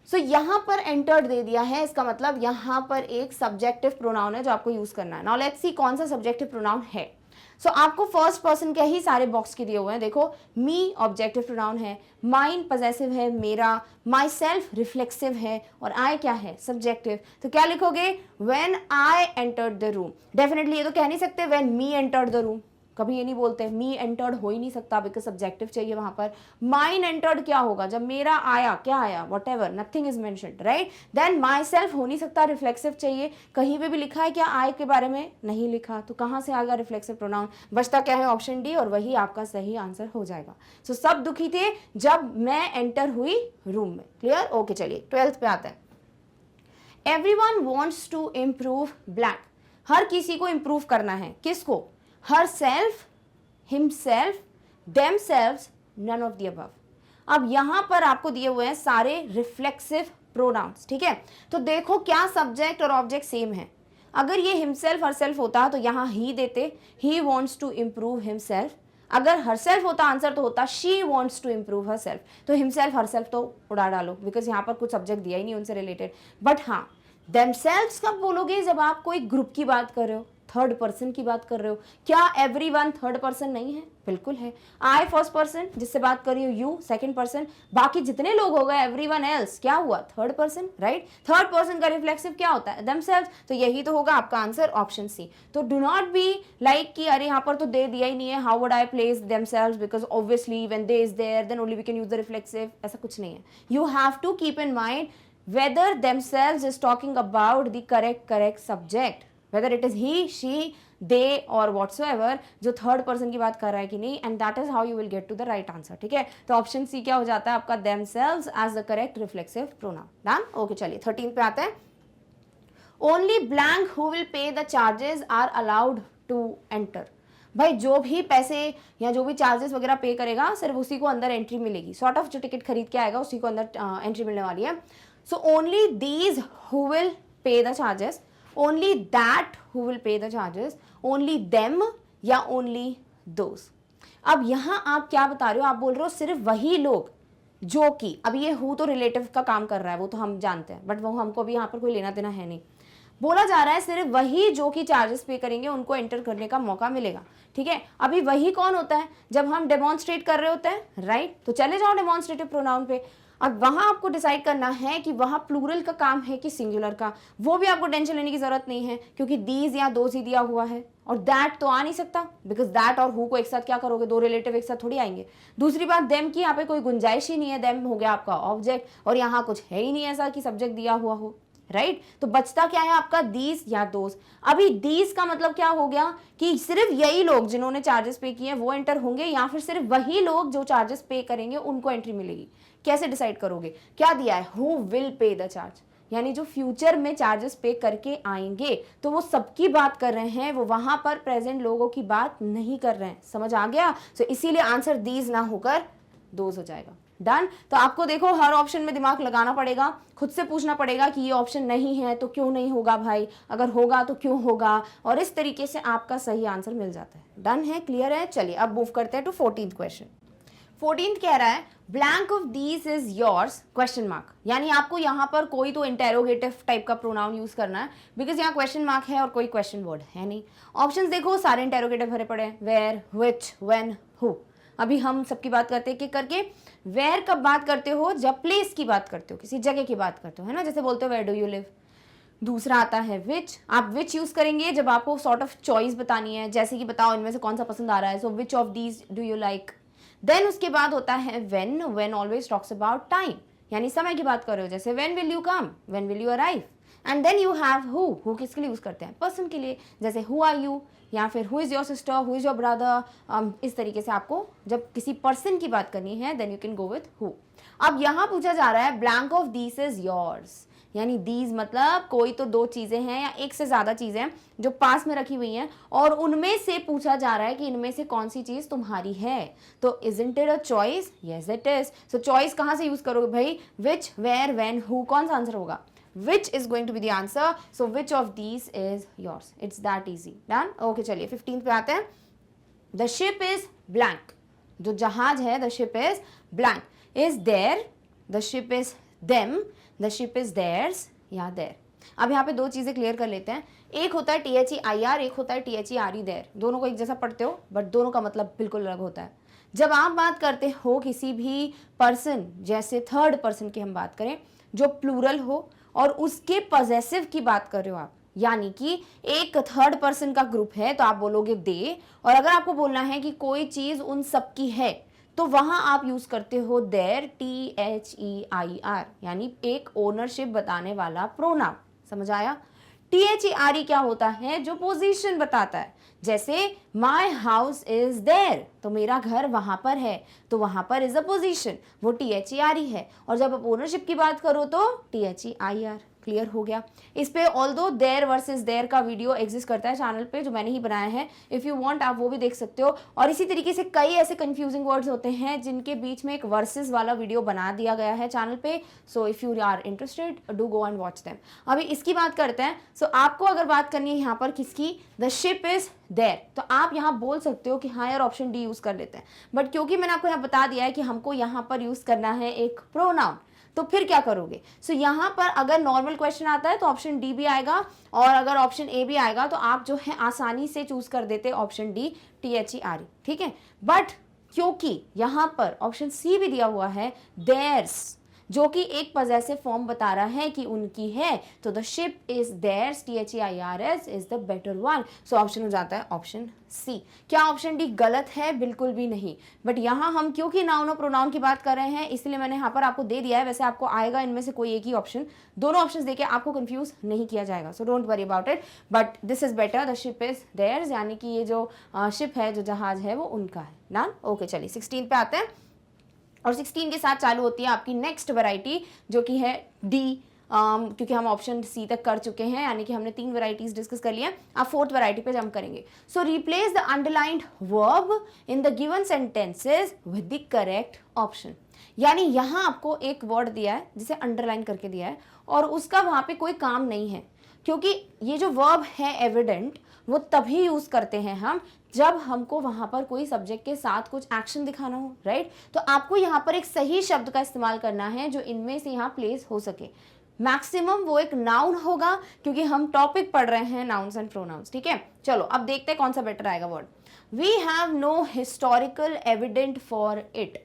सो यहाँ पर एंटर्ड दे दिया है, इसका मतलब यहाँ पर एक सब्जेक्टिव प्रोनाउन है जो आपको यूज करना है। नाउ लेट्स सी कौन सा सब्जेक्टिव प्रोनाउन है। सो आपको फर्स्ट पर्सन के ही सारे बॉक्स के दिए हुए हैं। देखो, मी ऑब्जेक्टिव प्रोनाउन है, माइन पॉजेसिव है मेरा, माई सेल्फ रिफ्लेक्सिव है, और आई क्या है, सब्जेक्टिव। तो क्या लिखोगे, when I entered the room. Definitely ये तो कह नहीं सकते when me entered the room, कभी ये नहीं बोलते, मी एंटर्ड हो ही नहीं सकता बिकॉज सब्जेक्टिव चाहिए वहां पर। माइन एंटर्ड क्या होगा, जब मेरा आया, क्या आया, whatever, nothing is mentioned, right. Then myself हो नहीं सकता, रिफ्लेक्सिव चाहिए। कहीं पे भी लिखा है क्या आई के बारे में, नहीं लिखा, तो कहां से आएगा रिफ्लेक्सिव प्रोनाउन। बचता क्या है, ऑप्शन डी, और वही आपका सही आंसर हो जाएगा। सो सब दुखी थे जब मैं एंटर हुई रूम में। क्लियर, ओके चलिए 12th पे आता है। Everyone wants to improve black. हर किसी को इम्प्रूव करना है, किसको, herself, himself, themselves, none of the above। अब यहां पर आपको दिए हुए हैं सारे रिफ्लेक्सिव प्रोनाउंस, ठीक है। तो देखो क्या सब्जेक्ट और ऑब्जेक्ट सेम है। अगर ये हिमसेल्फ हरसेल्फ होता तो यहां ही देते, he wants to improve himself. अगर हरसेल्फ होता आंसर तो होता she wants to improve herself. तो हिमसेल्फ हरसेल्फ तो उड़ा डालो बिकॉज यहाँ पर कुछ सब्जेक्ट दिया ही नहीं उनसे रिलेटेड। बट हाँ, देमसेल्व्स कब बोलोगे, जब आप कोई ग्रुप की बात कर रहे हो, थर्ड पर्सन की बात कर रहे हो। क्या एवरीवन थर्ड पर्सन नहीं है, बिल्कुल है। आई फर्स्ट पर्सन, जिससे बात कर रही हूँ, यू सेकंड पर्सन, बाकी जितने लोग हो गए एवरीवन एल्स, क्या हुआ, third person, right. Third person का रिफ्लेक्सिव क्या होता है, देमसेल्व्स। तो यही तो होगा आपका आंसर, ऑप्शन सी। तो डू नॉट बी लाइक कि अरे यहाँ पर तो दे दिया ही नहीं है, how would I place themselves, because obviously when they is there then only we can use the reflexive. ऐसा कुछ नहीं है। You have to keep in mind whether themselves is talking about the correct subject, whether it is he, she, they or whatsoever, जो third person की बात कर रहा है कि नहीं, and that is how you will get to the right answer। ठीक है, तो ऑप्शन सी क्या हो जाता है आपका, themselves as the correct reflexive pronoun। Done, okay चलिए 13 पे आते हैं। only blank who will pay the charges are allowed to enter। भाई जो भी पैसे या जो भी चार्जेस वगैरह पे करेगा सिर्फ उसी को अंदर एंट्री मिलेगी। सॉर्ट ऑफ जो टिकट खरीद के आएगा उसी को अंदर एंट्री मिलने वाली है। So only these who will pay the charges, only that who will pay the charges, only them या ओनली दोज। अब यहाँ आप क्या बता रहे हो, आप बोल रहे हो सिर्फ वही लोग जो कि, अब ये हु तो रिलेटिव का काम कर रहा है वो तो हम जानते हैं, बट वो हमको भी यहाँ पर कोई लेना देना है नहीं। बोला जा रहा है सिर्फ वही जो कि चार्जेस पे करेंगे उनको एंटर करने का मौका मिलेगा। ठीक है, अभी वही कौन होता है, जब हम डेमोन्स्ट्रेट कर रहे होते हैं, राइट। तो चले जाओ डेमोन्स्ट्रेटिव प्रोनाउन पे। अब वहां आपको डिसाइड करना है कि वहां प्लूरल का काम है कि सिंगुलर का, वो भी आपको टेंशन लेने की जरूरत नहीं है क्योंकि दीज या दोज ही दिया हुआ है, और दैट तो आ नहीं सकता बिकॉज दैट और हु को एक साथ क्या करोगे, दो रिलेटिव एक साथ थोड़ी आएंगे। दूसरी बात, देम की यहाँ पे कोई गुंजाइश ही नहीं है, देम हो गया आपका ऑब्जेक्ट, और यहाँ कुछ है ही नहीं ऐसा कि सब्जेक्ट दिया हुआ हो, राइट। तो बचता क्या है आपका, दीज या दोज। अभी दीज का मतलब क्या हो गया कि सिर्फ यही लोग जिन्होंने चार्जेस पे किए वो एंटर होंगे, या फिर सिर्फ वही लोग जो चार्जेस पे करेंगे उनको एंट्री मिलेगी। कैसे डिसाइड करोगे, क्या दिया है, who will pay the charge, यानी जो फ्यूचर में चार्जेस पे करके आएंगे, तो वो सबकी बात कर रहे हैं, वो वहां पर प्रेजेंट लोगों की बात नहीं कर रहे हैं। समझ आ गया। सो इसीलिए आंसर दीज ना होकर दोज हो जाएगा। डन। तो आपको देखो हर ऑप्शन में दिमाग लगाना पड़ेगा, खुद से पूछना पड़ेगा कि ये ऑप्शन नहीं है तो क्यों नहीं होगा भाई, अगर होगा तो क्यों होगा, और इस तरीके से आपका सही आंसर मिल जाता है। डन है, क्लियर है। चलिए अब मूव करते हैं टू 14th क्वेश्चन। 14th कह रहा है blank of these is yours question mark, यानी आपको यहाँ पर कोई तो इंटेरोगेटिव टाइप का प्रोनाउन यूज करना है बिकॉज यहाँ क्वेश्चन मार्क है और कोई क्वेश्चन वर्ड है नहीं। ऑप्शंस देखो सारे इंटेरोगेटिव भरे पड़े हैं, वेयर, व्हिच, व्हेन, हु। अभी हम सबकी बात करते हैं कि करके, वेयर कब बात करते हो, जब प्लेस की बात करते हो, किसी जगह की बात करते हो, है ना, जैसे बोलते हो वेयर डू यू लिव। दूसरा आता है विच। आप विच यूज करेंगे जब आपको सॉर्ट ऑफ चॉइस बतानी है, जैसे कि बताओ इनमें से कौन सा पसंद आ रहा है, so which of these do you like. Then उसके बाद होता है when. When always talks about time, यानी समय की बात कर रहे हो, जैसे when will you come, when will you arrive. And then you have who किसके लिए यूज करते हैं, पर्सन के लिए, जैसे हु आर यू, या फिर who is your sister, who is your brother. इस तरीके से आपको जब किसी पर्सन की बात करनी है then you can go with who. अब यहाँ पूछा जा रहा है blank of this is yours, यानी दीज मतलब कोई तो दो चीजें हैं या एक से ज्यादा चीजें जो पास में रखी हुई हैं और उनमें से पूछा जा रहा है कि इनमें से कौन सी चीज तुम्हारी है। तो isn't it a choice, yes it is. So choice कहां से यूज करोगे भाई, विच, वेयर, व्हेन, हु, कौन सा आंसर होगा, which is going to be the answer. So which of these is yours? It's that easy. Done? Okay, चलिए 15 पे आते हैं। The ship is blank. जो जहाज है the ship is blank. Is there, the ship is them, the ship is theirs या there. अब यहाँ पे दो चीजें क्लियर कर लेते हैं। एक होता है THEIR, एक होता है THERE there। दोनों को एक जैसा पढ़ते हो बट दोनों का मतलब बिल्कुल अलग होता है। जब आप बात करते हो किसी भी पर्सन, जैसे थर्ड पर्सन की हम बात करें जो प्लूरल हो और उसके पॉजेसिव की बात कर रहे हो आप, यानी कि एक थर्ड पर्सन का ग्रुप है तो आप बोलोगे दे। और अगर आपको बोलना है कि कोई चीज उन सबकी है तो वहां आप यूज करते हो देयर, THEIR, यानी एक ओनरशिप बताने वाला प्रोनाउन। समझ आया? THERE क्या होता है, जो पोजीशन बताता है, जैसे माई हाउस इज देयर, तो मेरा घर वहां पर है, तो वहां पर इज अ पोजीशन, वो THERE है। और जब आप ओनरशिप की बात करो तो THEIR। क्लियर हो गया? इस पे ऑल्दो देयर वर्सेस देयर का वीडियो एग्जिस्ट करता है चैनल पे जो मैंने ही बनाया है, इफ यू वांट आप वो भी देख सकते हो। और इसी तरीके से कई ऐसे कंफ्यूजिंग वर्ड्स होते हैं जिनके बीच में एक वर्सेस वाला वीडियो बना दिया गया है चैनल पे। So if you are interested do go and watch them. अभी इसकी बात करते हैं। सो आपको अगर बात करनी है यहाँ पर किसकी, द शिप इज देयर, तो आप यहाँ बोल सकते हो कि हाँ यार ऑप्शन डी यूज कर लेते हैं, बट क्योंकि मैंने आपको यहाँ बता दिया है कि हमको यहाँ पर यूज करना है एक प्रोनाउन, तो फिर क्या करोगे। सो यहाँ पर अगर नॉर्मल क्वेश्चन आता है तो ऑप्शन डी भी आएगा, और अगर ऑप्शन ए भी आएगा तो आप जो है आसानी से चूज कर देते ऑप्शन डी, THERE। ठीक है, बट क्योंकि यहाँ पर ऑप्शन सी भी दिया हुआ है देयर्स, जो कि एक पॉजेसिव फॉर्म बता रहा है कि उनकी है, तो the ship is theirs, THEIRS is the better one. So option हो जाता है ऑप्शन सी। क्या ऑप्शन डी गलत है? बिल्कुल भी नहीं, बट यहाँ हम क्योंकि नाउन और प्रोनाउन की बात कर रहे हैं इसलिए मैंने यहाँ पर आपको दे दिया है। वैसे आपको आएगा इनमें से कोई एक ही ऑप्शन, दोनों ऑप्शन देके आपको कंफ्यूज नहीं किया जाएगा, so don't worry about it, but this is better, the ship is theirs, यानी कि ये जो शिप है, जो जहाज है, वो उनका है ना। ओके, चलिए 16 पे आते हैं, और 16 के साथ चालू होती है आपकी नेक्स्ट वैरायटी जो कि है डी, क्योंकि हम ऑप्शन सी तक कर चुके हैं, यानी कि हमने 3 वैरायटीज डिस्कस कर लिया। अब फोर्थ वैरायटी पे जंप करेंगे। सो replace the underlined verb in the given sentences with the correct option, यानी यहाँ आपको एक वर्ड दिया है जिसे अंडरलाइन करके दिया है और उसका वहाँ पे कोई काम नहीं है, क्योंकि ये जो वर्ब है एविडेंट, वो तभी यूज करते हैं हम जब हमको वहां पर कोई सब्जेक्ट के साथ कुछ एक्शन दिखाना हो, राइट। तो आपको यहाँ पर एक सही शब्द का इस्तेमाल करना है जो इनमें से यहाँ प्लेस हो सके। मैक्सिमम वो एक नाउन होगा क्योंकि हम टॉपिक पढ़ रहे हैं नाउन्स एंड प्रोनाउंस। ठीक है, चलो अब देखते हैं कौन सा बेटर आएगा word. We have no historical evident for it.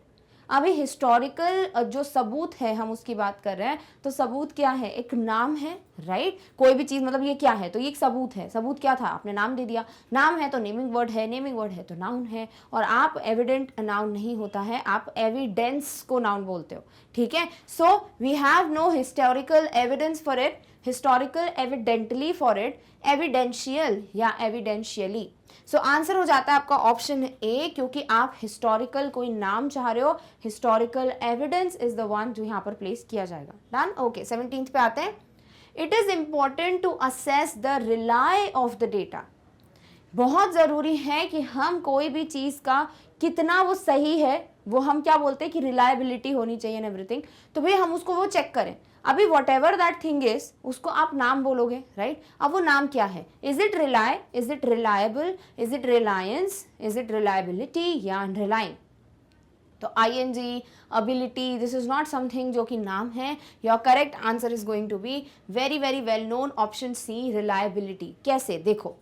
अभी हिस्टोरिकल जो सबूत है हम उसकी बात कर रहे हैं, तो सबूत क्या है, एक नाम है, राइट। कोई भी चीज मतलब ये क्या है, तो ये एक सबूत है। सबूत क्या था, आपने नाम दे दिया, नाम है तो नेमिंग वर्ड है, नेमिंग वर्ड है तो नाउन है। और आप एविडेंट नाउन नहीं होता है, आप एविडेंस को नाउन बोलते हो। ठीक है, so we have no historical evidence for it, historical evidently for it, evidential या एविडेंशियली। सो आंसर हो जाता है आपका ऑप्शन ए, क्योंकि आप हिस्टोरिकल कोई नाम चाह रहे हो, historical evidence is the one जो यहाँ पर प्लेस किया जाएगा। डन। ओके, 17 पे आते हैं। It is important to assess the rely of the data. बहुत जरूरी है कि हम कोई भी चीज का कितना वो सही है, वो हम क्या बोलते हैं कि रिलायबिलिटी होनी चाहिए एंड एवरीथिंग, तो भाई हम उसको वो चेक करें। अभी what ever that thing is, उसको आप नाम बोलोगे, राइट। अब वो नाम क्या है, is it rely, is it reliable, is it reliance, is it reliability या रिलाइंग। तो ING, ability, this is not something जो कि नाम है। Your correct answer is going to be very very well known option C, reliability. कैसे, देखो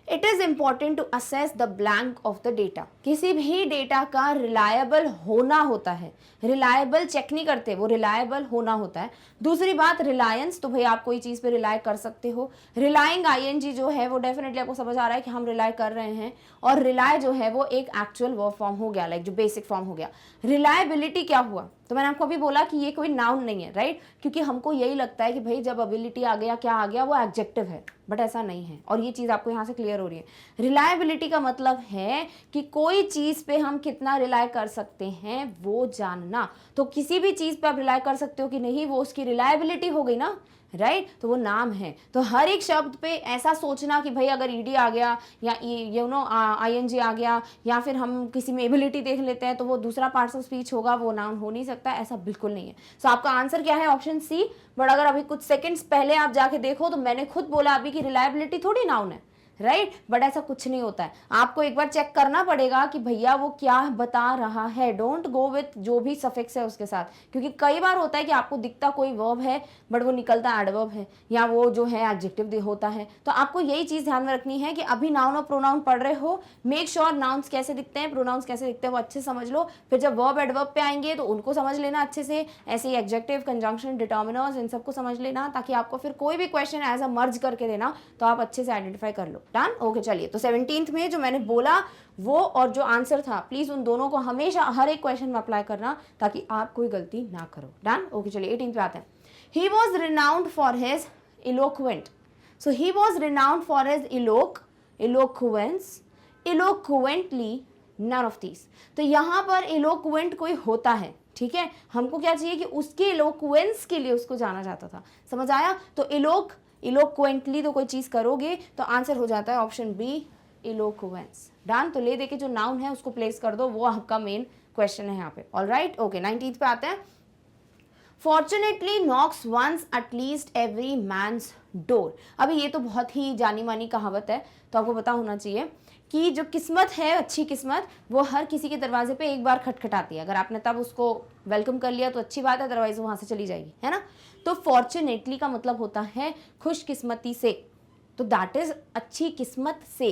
it is important to assess the blank of the data. किसी भी data का reliable होना होता है, रिलायबल चेक नहीं करते, वो रिलायबल होना होता है। दूसरी बात रिलायंस, तो भाई आप कोई चीज़ पे रिलाय कर सकते हो। रिलाइंग आईएनजी जो है वो डेफिनेटली आपको समझ आ रहा है कि हम रिलाय कर रहे हैं, और रिलाय जो है वो एक एक्चुअल वर्ब फॉर्म हो गया, लाइक जो बेसिक फॉर्म हो गया। रिलायबिलिटी क्या हुआ, तो मैंने आपको अभी बोला कि ये कोई नाउन नहीं है, राइट, क्योंकि हमको यही लगता है कि भाई जब एबिलिटी आ गया, क्या आ गया, वो एडजेक्टिव है, बट ऐसा नहीं है, और ये चीज़ आपको यहाँ से क्लियर हो रही है। रिलायबिलिटी का मतलब है कि कोई चीज़ पे हम कितना रिलाय कर सकते हैं वो जानना। तो किसी भी चीज़ पे आप रिलाय कर सकते हो कि नहीं, वो उसकी रिलायबिलिटी हो गई ना, राइट, तो वो नाम है। तो हर एक शब्द पे ऐसा सोचना कि भाई अगर ईडी आ गया या आईएनजी आ गया, या फिर हम किसी में एबिलिटी देख लेते हैं तो वो दूसरा पार्ट्स ऑफ स्पीच होगा, वो नाउन हो नहीं सकता, ऐसा बिल्कुल नहीं है। सो आपका आंसर क्या है, ऑप्शन सी। बट अगर अभी कुछ सेकंड्स पहले आप जाके देखो तो मैंने खुद बोला अभी कि रिलायबिलिटी थोड़ी नाउन है, राइट, बट ऐसा कुछ नहीं होता है। आपको एक बार चेक करना पड़ेगा कि भैया वो क्या बता रहा है। डोंट गो विथ जो भी सफिक्स है उसके साथ, क्योंकि कई बार होता है कि आपको दिखता कोई वर्ब है बट वो निकलता एडवर्ब है, या वो जो है एडजेक्टिव होता है। तो आपको यही चीज़ ध्यान में रखनी है कि अभी नाउन और प्रोनाउन पढ़ रहे हो, मेक श्योर नाउन्स कैसे दिखते हैं, प्रोनाउंस कैसे दिखते हैं, वो अच्छे समझ लो। फिर जब वर्ब एडवर्ब पे आएंगे तो उनको समझ लेना अच्छे से, ऐसे ही एडजेक्टिव, कंजंक्शन, डिटर्मिनर्स, इन सबको समझ लेना, ताकि आपको फिर कोई भी क्वेश्चन एज अ मर्ज करके देना तो आप अच्छे से आइडेंटिफाई कर लो। डन, ओके, चलिए। तो 17th में जो मैंने बोला वो और जो आंसर था, प्लीज उन दोनों को हमेशा हर एक क्वेश्चन में अप्लाई करना ताकि आप कोई गलती ना करो। डन, ओके, चलिए 18th पे आते हैं। He was renowned for his eloquent, so he was renowned for his eloquence, eloquently, none of these. तो यहाँ पर इलोक्वेंट कोई होता है, ठीक है, हमको क्या चाहिए कि उसके इलोक्वेंस के लिए उसको जाना जाता था, समझ आया। तो इलोक्वेंटली तो कोई चीज करोगे तो आंसर हो जाता है ऑप्शन बी, इलोक्वेंस। डन, तो ले दे के जो नाउन है उसको प्लेस कर दो, वो आपका मेन क्वेश्चन है यहाँ पे। ऑलराइट, ओके, 19th पे आते हैं। Fortunately knocks once at least every man's door. अभी ये तो बहुत ही जानी मानी कहावत है, तो आपको पता होना चाहिए कि जो किस्मत है, अच्छी किस्मत, वो हर किसी के दरवाजे पे एक बार खटखटाती है। अगर आपने तब उसको वेलकम कर लिया तो अच्छी बात है, अदरवाइज वहाँ से चली जाएगी, है ना। तो फॉर्चुनेटली का मतलब होता है खुशकिस्मती से, तो दैट इज अच्छी किस्मत से।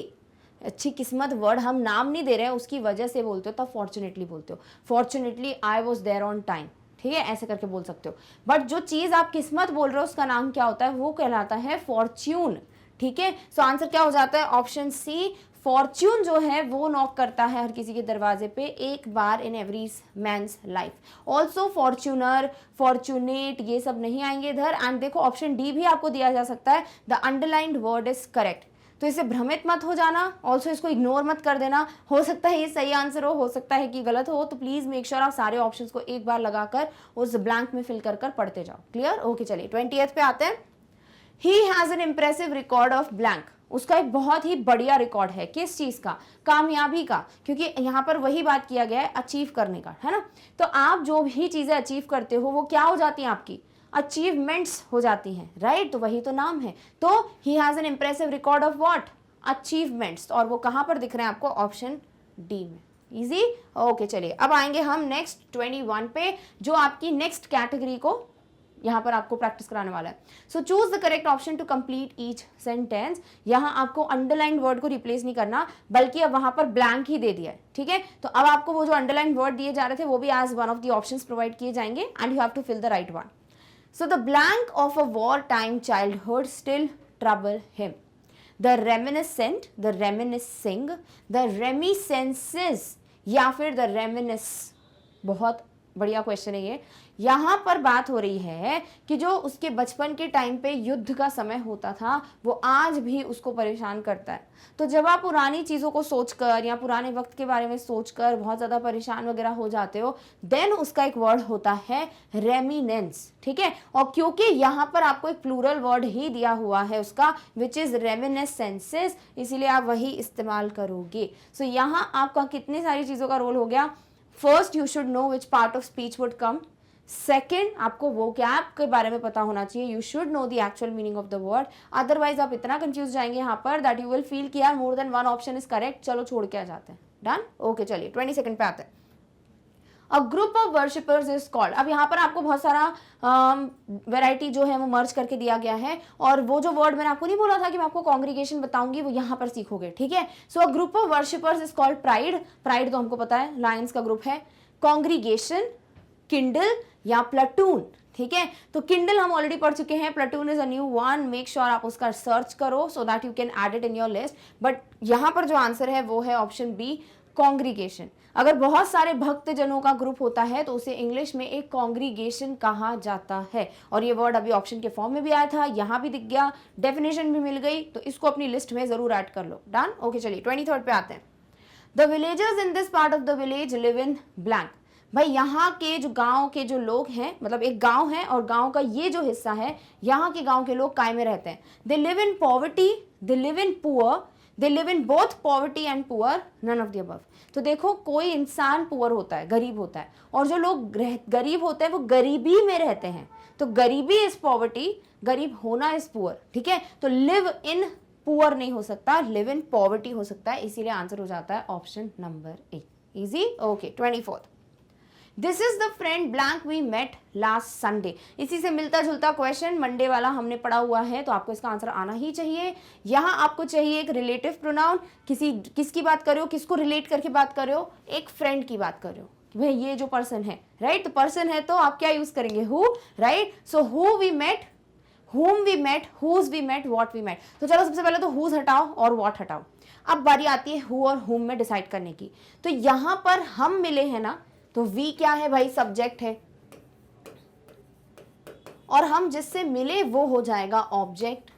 अच्छी किस्मत वर्ड हम नाम नहीं दे रहे हैं, उसकी वजह से बोलते हो तब फॉर्चुनेटली बोलते हो। Fortunately I was there on time, ठीक है, ऐसे करके बोल सकते हो। बट जो चीज़ आप किस्मत बोल रहे हो उसका नाम क्या होता है, वो कहलाता है फॉर्च्यून, ठीक है। सो आंसर क्या हो जाता है, ऑप्शन सी, फॉर्च्यून जो है वो नॉक करता है हर किसी के दरवाजे पे एक बार in every man's life. Also Fortuner, fortunate, ये सब नहीं आएंगे इधर। एंड देखो ऑप्शन डी भी आपको दिया जा सकता है, the underlined word is correct, तो इसे भ्रमित मत हो जाना, ऑल्सो इसको इग्नोर मत कर देना। हो सकता है ये सही आंसर हो सकता है कि गलत हो, तो प्लीज मेक श्योर आप सारे ऑप्शंस को एक बार लगाकर उस ब्लैंक में फिल कर पढ़ते जाओ। क्लियर, ओके, चलिए 20th पे आते हैं। He has an impressive record of blank, उसका एक बहुत ही बढ़िया रिकॉर्ड है, किस चीज का, कामयाबी का, क्योंकि यहाँ पर वही बात किया गया है अचीव करने का, है ना। तो आप जो भी चीजें अचीव करते हो वो क्या हो जाती हैं, आपकी अचीवमेंट्स हो जाती हैं, राइट, तो वही तो नाम है। तो he has an impressive record of what, achievements, और वो कहां पर दिख रहे हैं आपको, ऑप्शन डी में। इजी, ओके, चलिए अब आएंगे हम नेक्स्ट 21 पे, जो आपकी नेक्स्ट कैटेगरी को यहाँ पर आपको प्रैक्टिस कराने वाला है। So choose the correct option to complete each sentence. यहाँ आपको अंडरलाइन वर्ड को रिप्लेस नहीं करना, बल्कि अब वहां पर ब्लैंक ही दे दिया है, ठीक है। तो अब आपको वो जो अंडरलाइन वर्ड दिए जा रहे थे वो भी as one of the options provide किए जाएंगे, and you have to fill the right one. So the blank of a wartime childhood still trouble him. The reminiscent, the reminiscing, the reminiscences या फिर the reminisce, बहुत बढ़िया question है ये। यहाँ पर बात हो रही है कि जो उसके बचपन के टाइम पे युद्ध का समय होता था वो आज भी उसको परेशान करता है। तो जब आप पुरानी चीज़ों को सोचकर या पुराने वक्त के बारे में सोचकर बहुत ज़्यादा परेशान वगैरह हो जाते हो, देन उसका एक वर्ड होता है रेमिनेंस, ठीक है। और क्योंकि यहाँ पर आपको एक प्लूरल वर्ड ही दिया हुआ है उसका, विच इज़ रेमिनेसेंसेस, इसीलिए आप वही इस्तेमाल करोगे। सो यहाँ आपका कितनी सारी चीज़ों का रोल हो गया। First, you should know which part of speech would come. Second, आपको वोकैब के बारे में पता होना चाहिए, you should know the actual meaning of the word, otherwise आप इतना कंफ्यूज जाएंगे यहाँ पर दैट यू विल फील कि यार more than one option is correct, चलो छोड़ के आ जाते हैं। डन, ओके, चलिए 22nd पे आते हैं। अ group of worshippers is called. अब यहाँ पर आपको बहुत सारा वैरायटी जो है वो मर्ज करके दिया गया है, और वो जो वर्ड मैंने आपको नहीं बोला था कि मैं आपको कॉन्ग्रीगेशन बताऊंगी, वो यहाँ पर सीखोगे, ठीक है। So a group of worshippers is called pride. Pride तो हमको पता है लायंस का ग्रुप है। कॉन्ग्रीगेशन, किंडल या प्लाटून, ठीक है। तो किंडल हम ऑलरेडी पढ़ चुके हैं, platoon is a new one. Make sure आप उसका सर्च करो सो that you can add it in your list. But यहाँ पर जो आंसर है वो है ऑप्शन बी, कॉन्ग्रीगेशन। अगर बहुत सारे भक्त जनों का ग्रुप होता है तो उसे इंग्लिश में एक कॉन्ग्रीगेशन कहा जाता है। और ये वर्ड अभी ऑप्शन के फॉर्म में भी आया था, यहाँ भी दिख गया, डेफिनेशन भी मिल गई, तो इसको अपनी लिस्ट में जरूर ऐड कर लो। Done, okay. चलिए 23rd पे आते हैं। The villagers in this part of the village live in blank. भाई यहाँ के जो गांव के जो लोग हैं, मतलब एक गांव है और गांव का ये जो हिस्सा है, यहाँ के गांव के लोग काय में रहते हैं? They live in poverty, they live in poor, they live in both poverty and poor, none of the above. तो देखो, कोई इंसान पुअर होता है, गरीब होता है, और जो लोग गरीब होते हैं वो गरीबी में रहते हैं। तो गरीबी इज पॉवर्टी, गरीब होना इज पुअर, ठीक है। तो लिव इन पुअर नहीं हो सकता, लिव इन पॉवर्टी हो सकता है, इसीलिए आंसर हो जाता है option number A. Easy, okay. 24th, this is the friend blank we met last Sunday. इसी से मिलता जुलता क्वेश्चन मंडे वाला हमने पढ़ा हुआ है, तो आपको इसका आंसर आना ही चाहिए। यहाँ आपको चाहिए एक रिलेटिव प्रोनाउन, किसकी बात कर रहे हो, किसको रिलेट करके बात कर रहे हो? एक फ्रेंड की बात कर रहे हो, भाई ये जो पर्सन है, राइट। तो पर्सन है तो आप क्या यूज करेंगे? Who, right. So who we met, whom we met, whose we met, what we met। तो चलो सबसे पहले तो whose हटाओ और what हटाओ। अब बारी आती है who और whom में डिसाइड करने की। तो यहां पर हम मिले हैं ना, तो we क्या है भाई? सब्जेक्ट है, और हम जिससे मिले वो हो जाएगा ऑब्जेक्ट।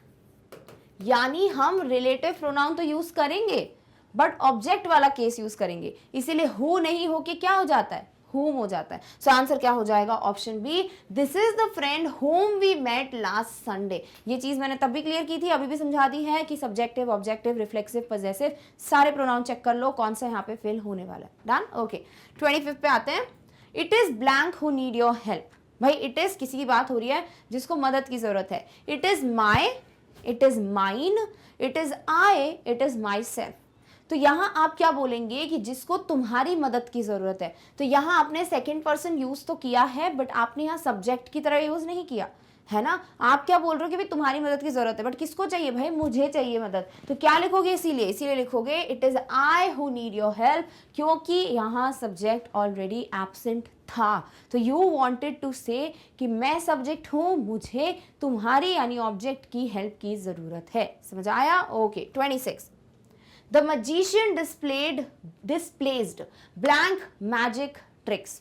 यानी हम रिलेटिव प्रोनाउन तो यूज करेंगे बट ऑब्जेक्ट वाला केस यूज करेंगे, इसीलिए who नहीं होके क्या हो जाता है? whom हो जाता है। सो आंसर क्या हो जाएगा? Option B, this is the friend whom we met last Sunday। ये चीज मैंने तब भी क्लियर की थी, अभी भी समझा दी है कि सब्जेक्टिव, ऑब्जेक्टिव, रिफ्लेक्सिव, पजेसिव, सारे प्रोनाउन चेक कर लो कौन सा यहाँ पे फिल होने वाला है। Done, okay. 25th पे आते हैं। It is blank who need your help. भाई इट इज किसी की बात हो रही है जिसको मदद की जरूरत है। It is my, it is mine, it is I, it is my self. तो यहाँ आप क्या बोलेंगे कि जिसको तुम्हारी मदद की जरूरत है। तो यहाँ आपने सेकंड पर्सन यूज तो किया है बट आपने यहाँ सब्जेक्ट की तरह यूज नहीं किया है ना। आप क्या बोल रहे हो कि भाई तुम्हारी मदद की जरूरत है, बट किसको चाहिए भाई? मुझे चाहिए मदद। तो क्या लिखोगे? इसीलिए लिखोगे it is I who need your help, क्योंकि यहाँ सब्जेक्ट ऑलरेडी एब्सेंट था। तो यू वांटेड टू से कि मैं सब्जेक्ट हूं, मुझे तुम्हारी यानी ऑब्जेक्ट की हेल्प की जरूरत है। समझ आया? Okay. 26, the magician displaced blank magic tricks।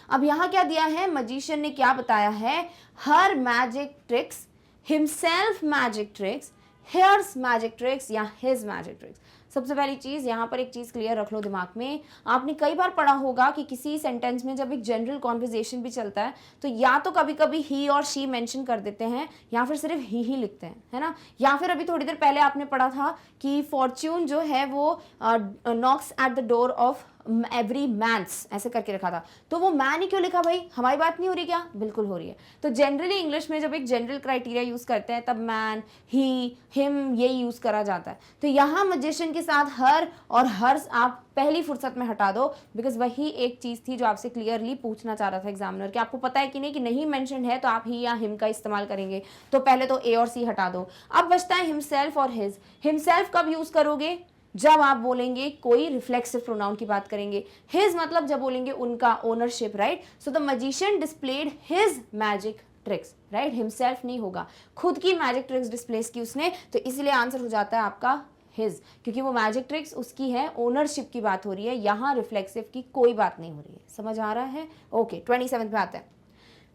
अब यहाँ क्या दिया है? magician ने क्या बताया है? her magic tricks, himself magic tricks, hers magic tricks या his magic tricks। सबसे पहली चीज यहाँ पर एक चीज क्लियर रख लो दिमाग में। आपने कई बार पढ़ा होगा कि किसी सेंटेंस में जब एक जनरल कॉन्वर्जेशन भी चलता है तो या तो कभी कभी ही और शी मेंशन कर देते हैं या फिर सिर्फ ही लिखते हैं, है ना। या फिर अभी थोड़ी देर पहले आपने पढ़ा था कि फॉर्च्यून जो है वो knocks at the door of every man's, ऐसे करके रखा था। तो वो मैन ही क्यों लिखा भाई? हमारी बात नहीं हो रही क्या? बिल्कुल हो रही है। तो जनरली इंग्लिश में जब एक जनरल क्राइटेरिया यूज करते हैं तब मैन, ही, हिम ये यूज करा जाता है। तो यहाँ मैजिशियन के साथ हर और हर्स आप पहली फुर्सत में हटा दो, बिकॉज वही एक चीज थी जो आपसे क्लियरली पूछना चाह रहा था एग्जामिनर कि आपको पता है कि नहीं कि नहीं मेंशन है तो आप ही या हिम का इस्तेमाल करेंगे। तो पहले तो ए और सी हटा दो। अब बचता है हिमसेल्फ और हिज। हिमसेल्फ कब यूज करोगे? जब आप बोलेंगे कोई रिफ्लेक्सिव प्रोनाउन की बात करेंगे। हिज मतलब जब बोलेंगे उनका, ownership, right. So the magician displayed his magic tricks, right. Himself नहीं होगा, खुद की मैजिक ट्रिक्स डिस्प्लेस की उसने, तो इसलिए आंसर हो जाता है आपका हिज, क्योंकि वो मैजिक ट्रिक्स उसकी है, ओनरशिप की बात हो रही है, यहाँ रिफ्लेक्सिव की कोई बात नहीं हो रही है। समझ आ रहा है? ओके। 27 पे आता है।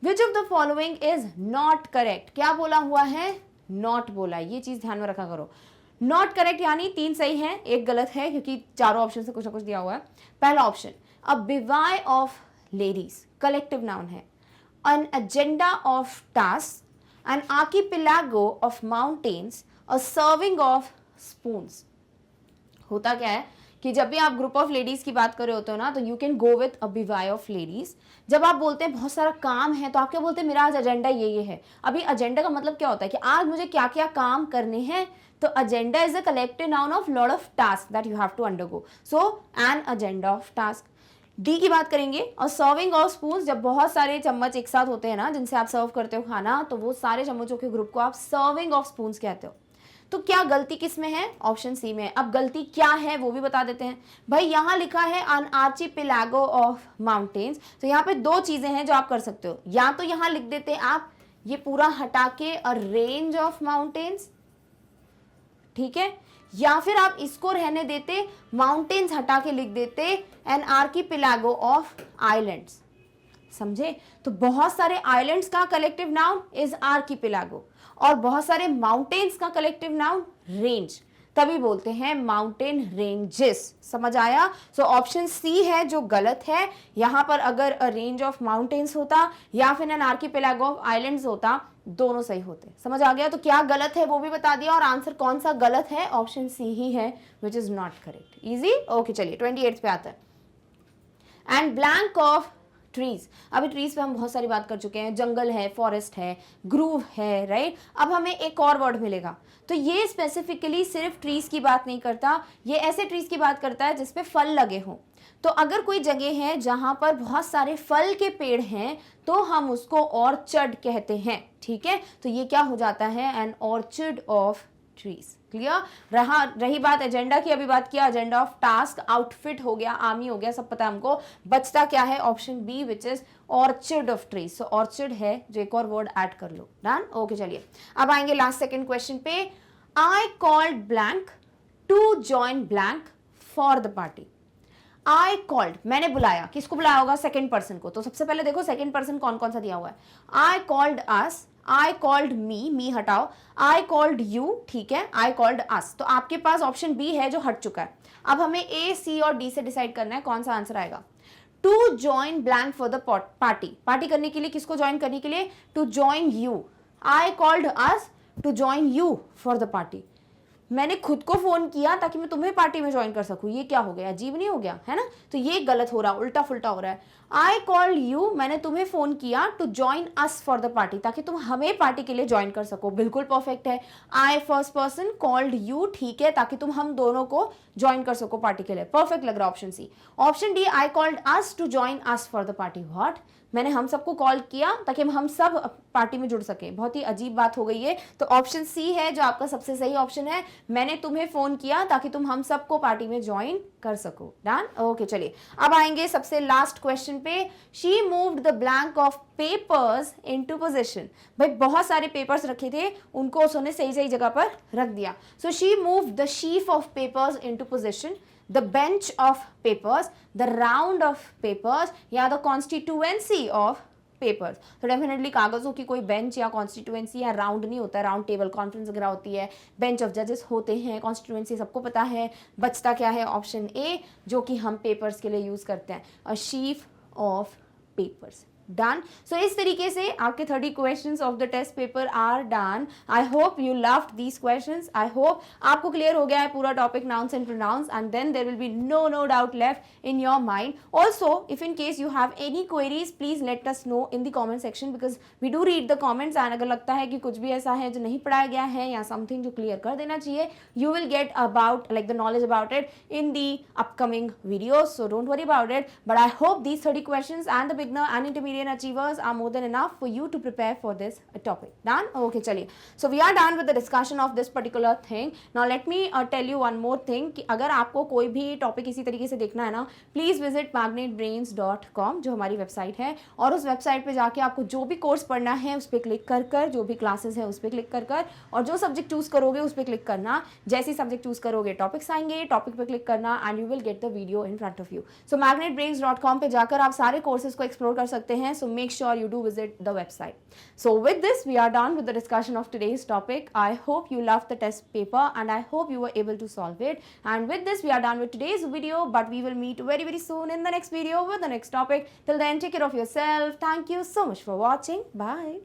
Which of the following is not correct. क्या बोला हुआ है? नॉट बोला। ये चीज ध्यान में रखा करो। नॉट करेक्ट यानी 3 सही है, 1 गलत है, क्योंकि चारों ऑप्शन से कुछ ना कुछ दिया हुआ है। पहला option, a bevy of ladies, collective noun है। An agenda of task, an archipelago of mountains, a serving of spoons. होता क्या है कि जब भी आप ग्रुप ऑफ लेडीज की बात कर रहे होते हो ना, तो you can go with a bevy of ladies. जब आप बोलते हैं बहुत सारा काम है तो आप क्या बोलते हैं? मेरा आज एजेंडा ये है। अभी एजेंडा का मतलब क्या होता है कि आज मुझे क्या क्या काम करने हैं। तो agenda is a collective noun of lot of tasks that you have to undergo. So an agenda of task. D की बात करेंगे, और सर्विंग ऑफ स्पून, जब बहुत सारे चम्मच एक साथ होते हैं ना जिनसे आप सर्व करते हो खाना, तो वो सारे चम्मचों के ग्रुप को आप सर्विंग ऑफ स्पून कहते हो। तो क्या गलती किस में है? ऑप्शन सी में। अब गलती क्या है वो भी बता देते हैं भाई। यहां लिखा है एन आर्चिपेलागो ऑफ माउंटेन्स, तो यहाँ पे दो चीजें हैं जो आप कर सकते हो। या तो यहां लिख देते आप ये पूरा हटा के अ रेंज ऑफ माउंटेन्स, ठीक है, या फिर आप इसको रहने देते, माउंटेन्स हटा के लिख देते एन आर्किपेलागो ऑफ आइलैंड्स। समझे? तो बहुत सारे आइलैंड्स का कलेक्टिव नाउन इज आर्किपेलागो, और बहुत सारे माउंटेन्स का कलेक्टिव नाउन रेंज, तभी बोलते हैं माउंटेन रेंजेस। समझ आया? सो ऑप्शन सी है जो गलत है। यहां पर अगर अ रेंज ऑफ माउंटेन्स होता या फिर एन आर्किपेलागो ऑफ आइलैंड्स होता, दोनों सही होते। समझ आ गया? तो क्या गलत है वो भी बता दिया, और आंसर कौन सा गलत है? ऑप्शन सी ही है, which is not correct. Easy? Okay, चलिए 28 पे आता है। And blank of trees. अभी ट्रीज पे हम बहुत सारी बात कर चुके हैं, जंगल है, फॉरेस्ट है, ग्रूव है, राइट। अब हमें एक और वर्ड मिलेगा, तो ये स्पेसिफिकली सिर्फ ट्रीज की बात नहीं करता, ये ऐसे ट्रीज की बात करता है जिसपे फल लगे हों। तो अगर कोई जगह है जहां पर बहुत सारे फल के पेड़ हैं, तो हम उसको ऑर्चर्ड कहते हैं, ठीक है। तो ये क्या हो जाता है? An orchard of trees. Clear? रही बात एजेंडा की, अभी बात किया एजेंडा ऑफ टास्क, आउटफिट हो गया, आर्मी हो गया, सब पता है हमको। बचता क्या है? Option B, which is orchard of trees. So orchard है जो एक और वर्ड ऐड कर लो। डन? ओके, चलिए अब आएंगे लास्ट सेकंड क्वेश्चन पे। I called blank to join blank for the party. I called, मैंने बुलाया, किसको बुलाया होगा? सेकंड पर्सन को। तो सबसे पहले देखो सेकंड पर्सन कौन कौन सा दिया हुआ है। आई called us, I called me हटाओ, आई कॉल्ड यू, ठीक है, आई कॉल्ड अस। तो आपके पास ऑप्शन बी है जो हट चुका है। अब हमें ए, सी और डी से डिसाइड करना है कौन सा आंसर आएगा। To join blank for the party, party करने के लिए, किसको ज्वाइन करने के लिए? To join you. I called us to join you for the party. मैंने खुद को फोन किया ताकि मैं तुम्हें पार्टी में ज्वाइन कर सकूं। ये क्या हो गया? अजीब नहीं हो गया? है ना? तो ये गलत हो रहा, उल्टा फुल्टा हो रहा है। आई कॉल्ड यू, मैंने तुम्हें फोन किया to join us for the party, ताकि तुम हमें पार्टी के लिए ज्वाइन कर सको। बिल्कुल परफेक्ट है। आई फर्स्ट पर्सन कॉल्ड यू, ठीक है, ताकि तुम हम दोनों को ज्वाइन कर सको पार्टी के लिए। परफेक्ट लग रहा option C. Option D, I called us to join us for the party. What? मैंने हम सबको कॉल किया ताकि हम सब पार्टी में जुड़ सके। बहुत ही अजीब बात हो गई है। तो ऑप्शन सी है जो आपका सबसे सही ऑप्शन है। मैंने तुम्हें फोन किया ताकि तुम हम सबको पार्टी में ज्वाइन कर सको। डन? ओके, चलिए अब आएंगे सबसे लास्ट क्वेश्चन पे। She moved the blank of papers into position. भाई बहुत सारे पेपर्स रखे थे, उनको उसने सही सही जगह पर रख दिया। So she moved the sheath of papers into position, the bench of papers, the round of papers, या the constituency of papers। तो डेफिनेटली कागजों की कोई बेंच या कॉन्स्टिट्यूएंसी या राउंड नहीं होता है। राउंड टेबल कॉन्फ्रेंस वगैरह होती है, बेंच ऑफ जजेस होते हैं, कॉन्स्टिट्यूएंसी सबको पता है। बचता क्या है? ऑप्शन ए, जो कि हम पेपर्स के लिए यूज करते हैं, a sheaf of papers. Done? So इस तरीके से आपके 30 questions of the test paper are done. I hope you loved these questions. I hope आपको क्लियर हो गया है पूरा topic nouns and pronouns, and then there will be no doubt left in your mind. Also if in case you have any queries, please let us know in the comment section, because we do read the comments. And अगर लगता है कि कुछ भी ऐसा है जो नहीं पढ़ाया गया है या समथिंग जो क्लियर कर देना चाहिए, you will get about like the knowledge about it in the upcoming videos. So don't worry about it, but I hope these 30 questions and the beginner and intermediate achievers are more than enough for you to prepare for this topic. Done? Okay, चलिए. So we are done with the discussion of this particular thing. Now let me tell you one more thing कि अगर आपको कोई भी topic इसी तरीके से देखना है ना, प्लीज विजिट magnetbrains.com जो हमारी वेबसाइट है, और उस वेबसाइट पे जाके आपको जो भी कोर्स पढ़ना है उस पर क्लिक कर कर, जो भी क्लासेस है उस पर क्लिक कर कर, और जो सब्जेक्ट चूज करोगे उस पर क्लिक करना। जैसे सब्जेक्ट चूज करोगे टॉपिक्स आएंगे, टॉपिक पे क्लिक करना and you will get the video in front of you. So magnetbrains.com पे जाकर आप सारे कोर्सेज को एक्सप्लोर कर सकते हैं। So make sure you do visit the website. So with this we are done with the discussion of today's topic. I hope you loved the test paper and I hope you were able to solve it. And with this we are done with today's video, but we will meet very soon in the next video with the next topic. Till then, take care of yourself. Thank you so much for watching. Bye.